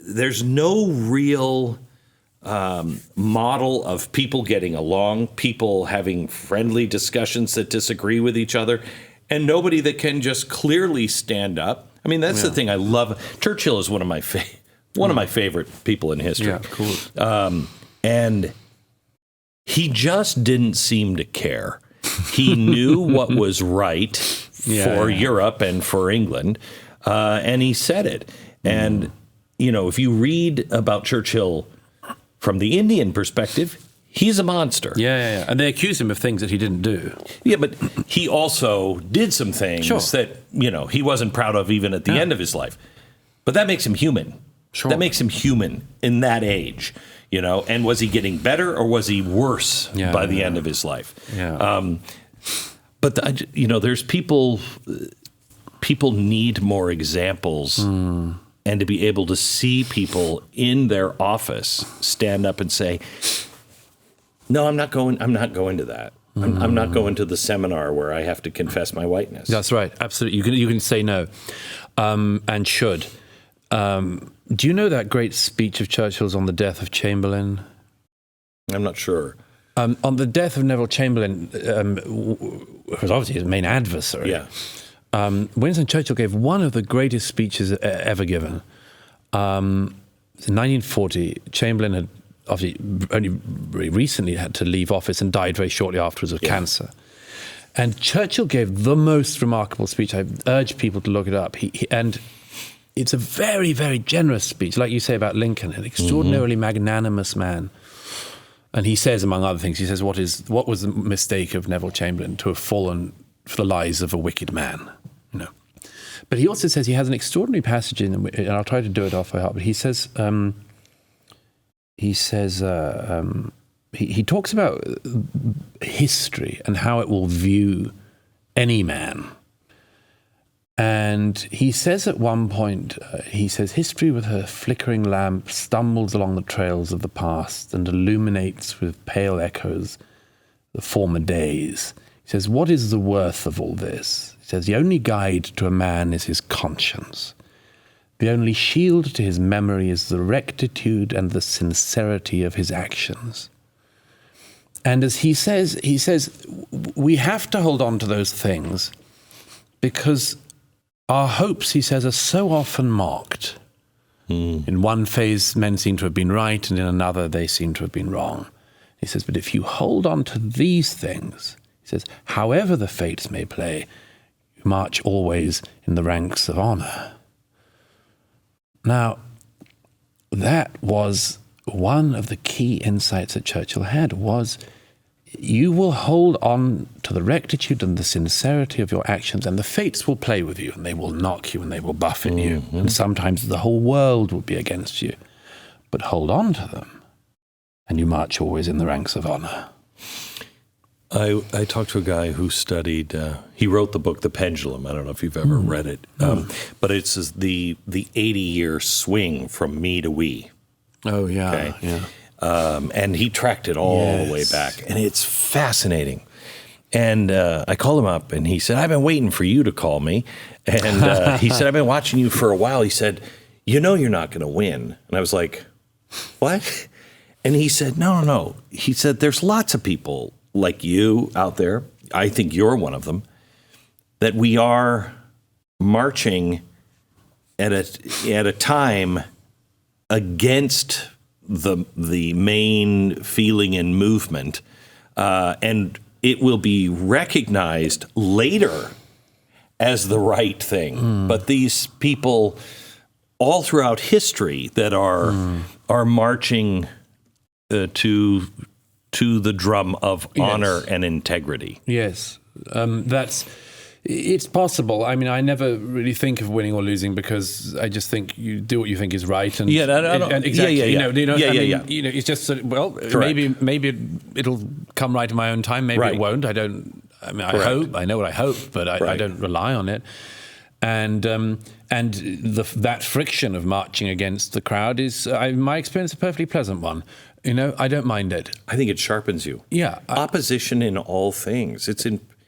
there's no real model of people getting along, people having friendly discussions that disagree with each other, and nobody that can just clearly stand up. I mean, that's the thing I love. Churchill is one of my favorite people in history. Yeah, cool. And he just didn't seem to care. He knew what was right for Europe and for England, and he said it. And if you read about Churchill from the Indian perspective, he's a monster. Yeah. And they accuse him of things that he didn't do. Yeah, but he also did some things that, he wasn't proud of even at the end of his life. But that makes him human. Sure. That makes him human in that age, And was he getting better or was he worse by the end of his life? Yeah. But, there's people need more examples. And to be able to see people in their office stand up and say, no, I'm not going to that. I'm not going to the seminar where I have to confess my whiteness. That's right. Absolutely. You can say no, and should. Do you know that great speech of Churchill's on the death of Chamberlain? I'm not sure. On the death of Neville Chamberlain, who was obviously his main adversary. Yeah. Winston Churchill gave one of the greatest speeches ever given. In 1940, Chamberlain had obviously only very recently had to leave office and died very shortly afterwards of cancer. And Churchill gave the most remarkable speech. I urge people to look it up. And it's a very, very generous speech, like you say about Lincoln, an extraordinarily magnanimous man. And he says, among other things, he says, what was the mistake of Neville Chamberlain to have fallen for the lies of a wicked man? But he also says he has an extraordinary passage in, and I'll try to do it off by heart. But he says, he talks about history and how it will view any man. And he says at one point, history with her flickering lamp stumbles along the trails of the past and illuminates with pale echoes the former days. He says, what is the worth of all this? He says, the only guide to a man is his conscience. The only shield to his memory is the rectitude and the sincerity of his actions. And as he says, we have to hold on to those things because our hopes, he says, are so often mocked. In one phase, men seem to have been right, and in another, they seem to have been wrong. He says, but if you hold on to these things, he says, however the fates may play, you march always in the ranks of honor. Now, that was one of the key insights that Churchill had, was you will hold on to the rectitude and the sincerity of your actions, and the fates will play with you, and they will knock you, and they will buffet you, and sometimes the whole world will be against you. But hold on to them, and you march always in the ranks of honor. I talked to a guy who studied, he wrote the book, The Pendulum. I don't know if you've ever read it, but it's the 80-year swing from me to we. Oh, yeah, okay? yeah. And he tracked it all the way back, and it's fascinating. And I called him up, and he said, I've been waiting for you to call me. And he said, I've been watching you for a while. He said, you know you're not going to win. And I was like, what? And he said, no. He said, there's lots of people like you out there. I think you're one of them, that we are marching at a time against the main feeling and movement, and it will be recognized later as the right thing. But these people all throughout history that are marching to the drum of honor and integrity. Yes, it's possible. I mean, I never really think of winning or losing because I just think you do what you think is right. And exactly. It's just sort of, well, maybe it'll come right in my own time. Maybe it won't. I hope. I know what I hope, but I don't rely on it. And that friction of marching against the crowd is, in my experience, a perfectly pleasant one. I don't mind it. I think it sharpens you. Yeah. Opposition in all things.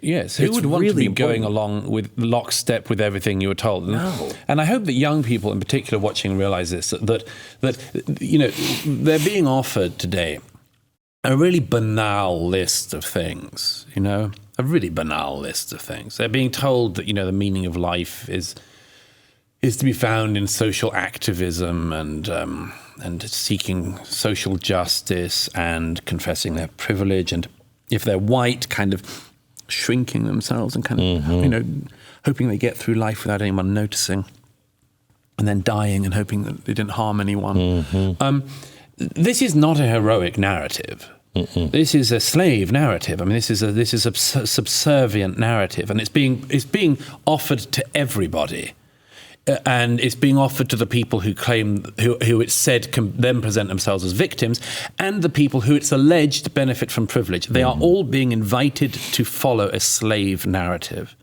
Yes, who would want really to be going along with lockstep with everything you were told? No. And I hope that young people in particular watching realize this, that they're being offered today a really banal list of things, a really banal list of things. They're being told that, the meaning of life is to be found in social activism and seeking social justice and confessing their privilege, and if they're white, kind of shrinking themselves and kind of, hoping they get through life without anyone noticing, and then dying and hoping that they didn't harm anyone. This is not a heroic narrative. This is a slave narrative. I mean, this is a subservient narrative, and it's being offered to everybody. And it's being offered to the people who claim, who it's said can then present themselves as victims, and the people who it's alleged benefit from privilege. They are all being invited to follow a slave narrative,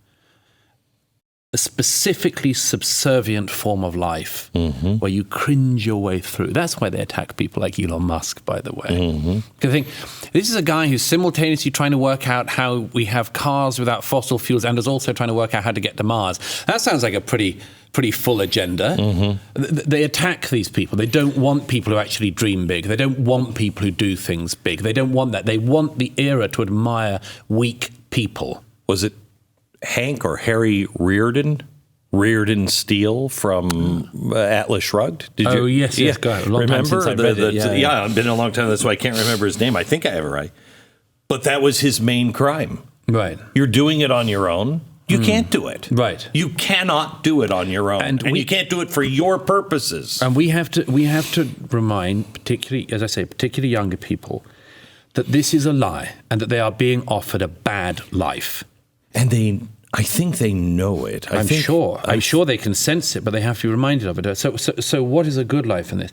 a specifically subservient form of life where you cringe your way through. That's why they attack people like Elon Musk, by the way. Because I think this is a guy who's simultaneously trying to work out how we have cars without fossil fuels and is also trying to work out how to get to Mars. That sounds like a pretty full agenda. They attack these people. They don't want people who actually dream big. They don't want people who do things big. They don't want that. They want the era to admire weak people. Was it Hank or Harry Reardon Steele from Atlas Shrugged? Did you? Yes. Go ahead. A long time since I read it. It's been a long time. That's why I can't remember his name. I think I have it right. But that was his main crime. Right. You're doing it on your own. You can't do it. Right. You cannot do it on your own. And you can't do it for your purposes. And we have to remind, particularly younger people, that this is a lie and that they are being offered a bad life. And I think they know it. I'm sure they can sense it, but they have to be reminded of it. So what is a good life in this?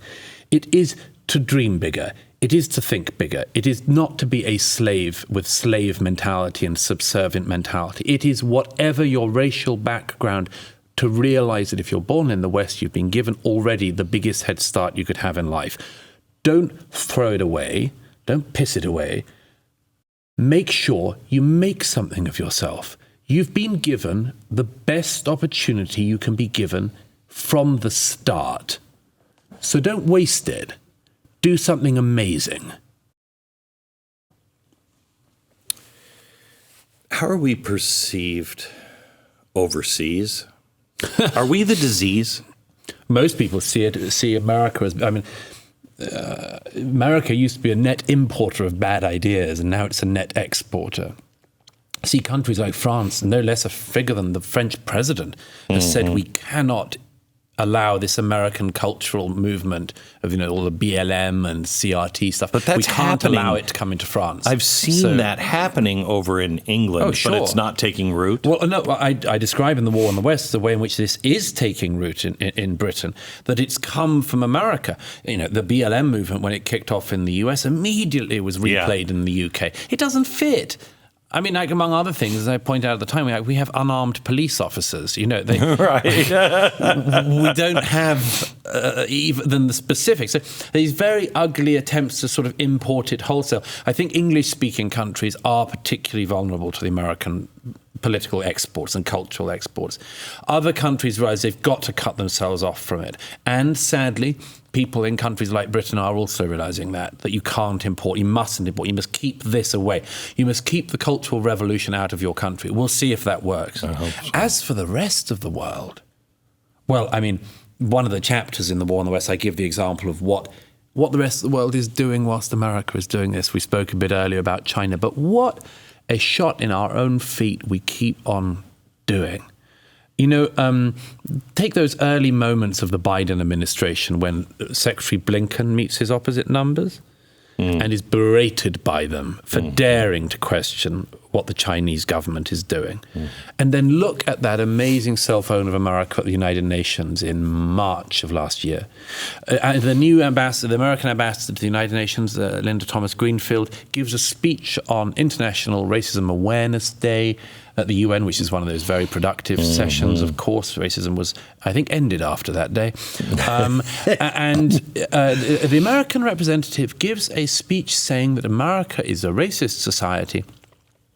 It is to dream bigger. It is to think bigger. It is not to be a slave with slave mentality and subservient mentality. It is whatever your racial background, to realize that if you're born in the West, you've been given already the biggest head start you could have in life. Don't throw it away. Don't piss it away. Make sure you make something of yourself. You've been given the best opportunity you can be given from the start. So don't waste it. Do something amazing. How are we perceived overseas? Are we the disease? Most people see America as, America used to be a net importer of bad ideas, and now it's a net exporter. See countries like France, no less a figure than the French president, has said we cannot allow this American cultural movement of, all the BLM and CRT stuff. But that's we can't happening. allow it to come into France. I've seen that happening over in England, sure. but it's not taking root. Well, no, I describe in The War on the West the way in which this is taking root in Britain, that it's come from America. The BLM movement, when it kicked off in the US, immediately was replayed in the UK. It doesn't fit. I mean, like, among other things, as I point out at the time, we have unarmed police officers. They, Right. we don't have even the specifics. So these very ugly attempts to sort of import it wholesale. I think English-speaking countries are particularly vulnerable to the American political exports and cultural exports. Other countries realize they've got to cut themselves off from it. And sadly, people in countries like Britain are also realizing that you can't import, you mustn't import, you must keep this away. You must keep the cultural revolution out of your country. We'll see if that works. I hope so. As for the rest of the world, well, I mean, one of the chapters in The War on the West, I give the example of what the rest of the world is doing whilst America is doing this. We spoke a bit earlier about China, but what a shot in our own feet we keep on doing. Take those early moments of the Biden administration when Secretary Blinken meets his opposite numbers and is berated by them for daring to question what the Chinese government is doing. And then look at that amazing self-own of America at the United Nations in March of last year. The new ambassador, the American ambassador to the United Nations, Linda Thomas Greenfield, gives a speech on International Racism Awareness Day at the UN, which is one of those very productive sessions. Of course, racism was, I think, ended after that day. And the American representative gives a speech saying that America is a racist society.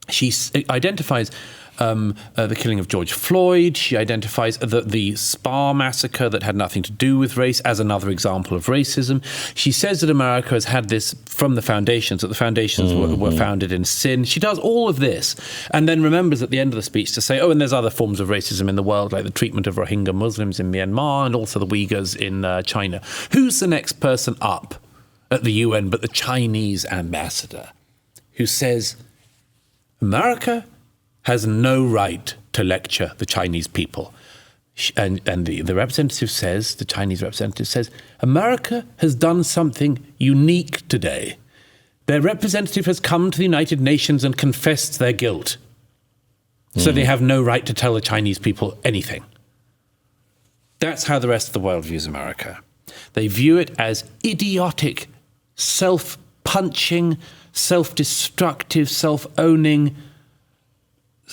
She identifies the killing of George Floyd. She identifies the Spa massacre that had nothing to do with race as another example of racism. She says that America has had this from the foundations, that the foundations were founded in sin. She does all of this and then remembers at the end of the speech to say, and there's other forms of racism in the world, like the treatment of Rohingya Muslims in Myanmar and also the Uyghurs in China. Who's the next person up at the UN but the Chinese ambassador, who says, America has no right to lecture the Chinese people. And the representative says, the Chinese representative says, America has done something unique today. Their representative has come to the United Nations and confessed their guilt. So they have no right to tell the Chinese people anything. That's how the rest of the world views America. They view it as idiotic, self-punching, self-destructive, self-owning,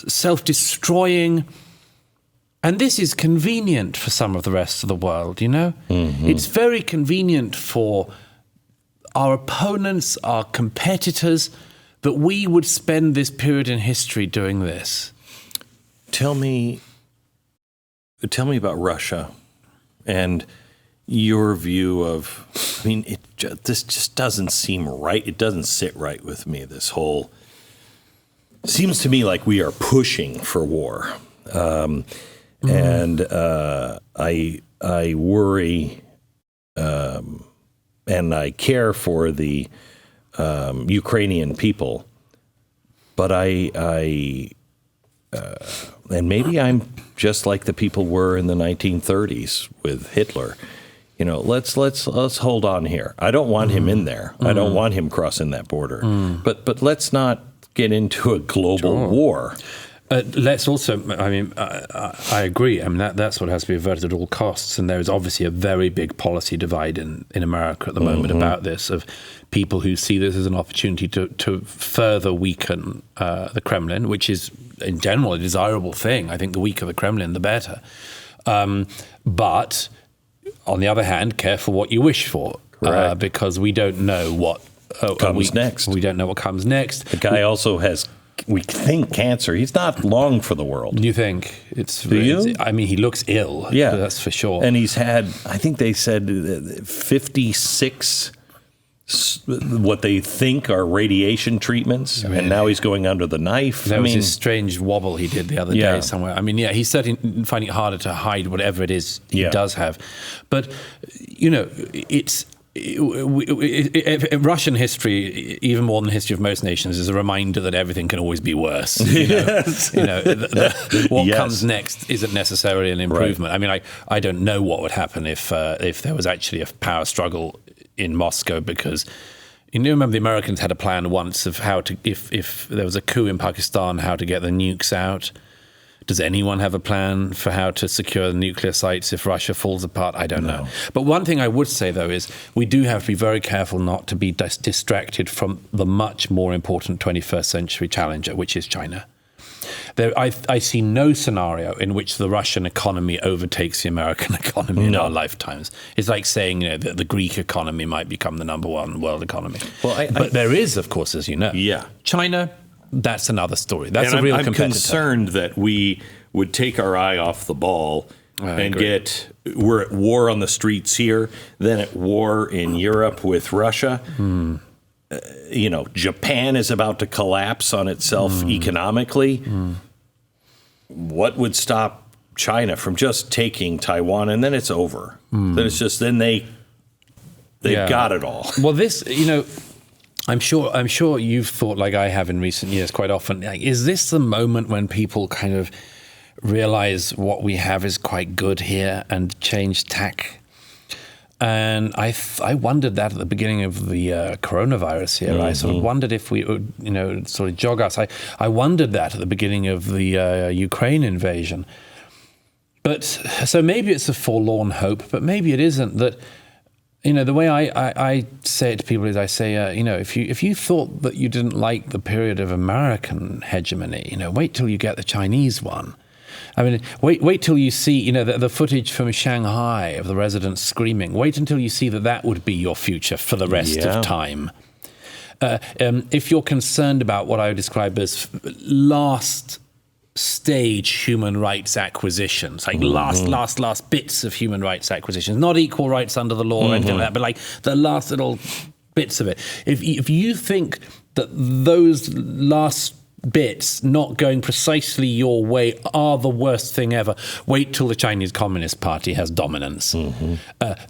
self-destroying. And this is convenient for some of the rest of the world, It's very convenient for our opponents, our competitors, that we would spend this period in history doing this. Tell me about Russia and your view of, this just doesn't seem right. It doesn't sit right with me, this whole, seems to me like we are pushing for war. And I worry and I care for the Ukrainian people, but and maybe I'm just like the people were in the 1930s with Hitler. Let's hold on here. I don't want him in there. I don't want him crossing that border. But let's not get into a global war. Let's also, I agree. That's what has to be averted at all costs. And there is obviously a very big policy divide in America at the moment about this, of people who see this as an opportunity to further weaken the Kremlin, which is, in general, a desirable thing. I think the weaker the Kremlin, the better. But on the other hand, careful what you wish for, because we don't know what comes next. We don't know what comes next. The guy also has, we think, cancer. He's not long for the world. You think? Do you? He looks ill. Yeah. That's for sure. And he's had, I think they said 56 what they think are radiation treatments, and now he's going under the knife. There was this strange wobble he did the other Yeah. day somewhere. I mean, yeah, he's certainly finding it harder to hide whatever it is he Yeah. does have. But, you know, Russian history, even more than the history of most nations, is a reminder that everything can always be worse. Yes. What Yes. comes next isn't necessarily an improvement. Right. I mean, I don't know what would happen if there was actually a power struggle in Moscow, because you remember the Americans had a plan once of how to, if there was a coup in Pakistan, how to get the nukes out. Does anyone have a plan for how to secure the nuclear sites if Russia falls apart? I don't know. But one thing I would say, though, is we do have to be very careful not to be distracted from the much more important 21st century challenger, which is China. I see no scenario in which the Russian economy overtakes the American economy in our lifetimes. It's like saying, you know, that the Greek economy might become the number one world economy. Well, but there is, of course, as you know, China. That's another story. That's a real competitor. I'm concerned that we would take our eye off the ball and we're at war on the streets here, then at war in Europe with Russia. You know, Japan is about to collapse on itself economically. What would stop China from just taking Taiwan, and then it's over? Then it's just, they've got it all. Well, this, you know, I'm sure you've thought, like I have in recent years quite often, like, is this the moment when people kind of realize what we have is quite good here and change tack? And I wondered that at the beginning of the coronavirus here. I sort of wondered if we would, you know, sort of jog us. I wondered that at the beginning of the Ukraine invasion. But so maybe it's a forlorn hope, but maybe it isn't. That, you know, the way I say it to people is I say, you know, if you thought that you didn't like the period of American hegemony, you know, wait till you get the Chinese one. I mean, wait till you see, you know, the footage from Shanghai of the residents screaming. Wait until you see that would be your future for the rest of time. If you're concerned about what I would describe as last stage human rights acquisitions, like last bits of human rights acquisitions, not equal rights under the law or anything like that, but like the last little bits of it. If you think that those last bits not going precisely your way are the worst thing ever, wait till the Chinese Communist Party has dominance.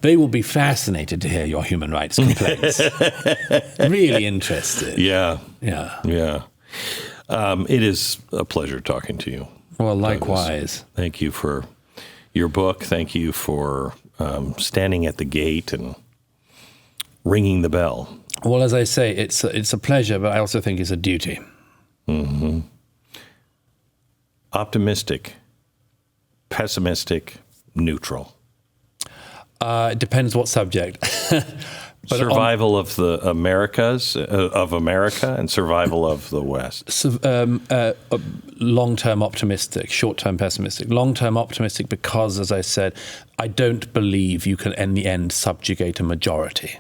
They will be fascinated to hear your human rights complaints. Really interested. Yeah. It is a pleasure talking to you. Well, likewise. Douglas. Thank you for your book. Thank you for standing at the gate and ringing the bell. Well, as I say, it's a pleasure, but I also think it's a duty. Optimistic, pessimistic, neutral. It depends what subject. But survival of the Americas, of America, and survival of the West. Long-term optimistic, short-term pessimistic. Long-term optimistic because, as I said, I don't believe you can, in the end, subjugate a majority.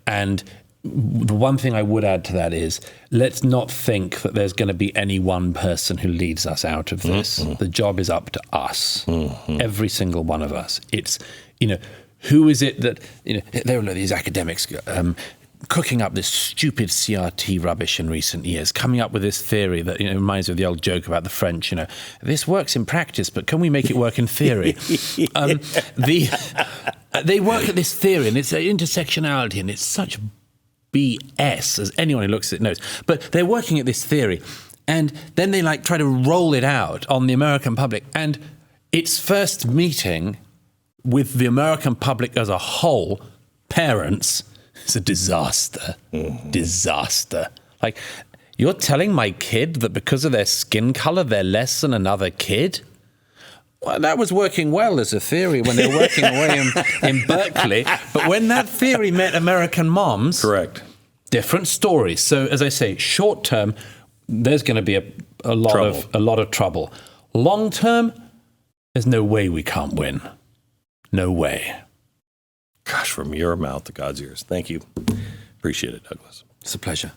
And the one thing I would add to that is, let's not think that there's going to be any one person who leads us out of this. The job is up to us, every single one of us. It's, you know, who is it that, you know, there were these academics cooking up this stupid CRT rubbish in recent years, coming up with this theory that, you know, reminds me of the old joke about the French, you know, this works in practice, but can we make it work in theory? They work at this theory, and it's intersectionality, and it's such BS, as anyone who looks at it knows. But they're working at this theory, and then they like try to roll it out on the American public, and its first meeting with the American public as a whole, parents, is a disaster. Disaster. Like, you're telling my kid that because of their skin color, they're less than another kid? Well, that was working well as a theory when they were working away in Berkeley. But when that theory met American moms... Correct. Different stories. So, as I say, short term, there's going to be a lot of trouble. Long term, there's no way we can't win. No way. Gosh, from your mouth to God's ears. Thank you. Appreciate it, Douglas. It's a pleasure.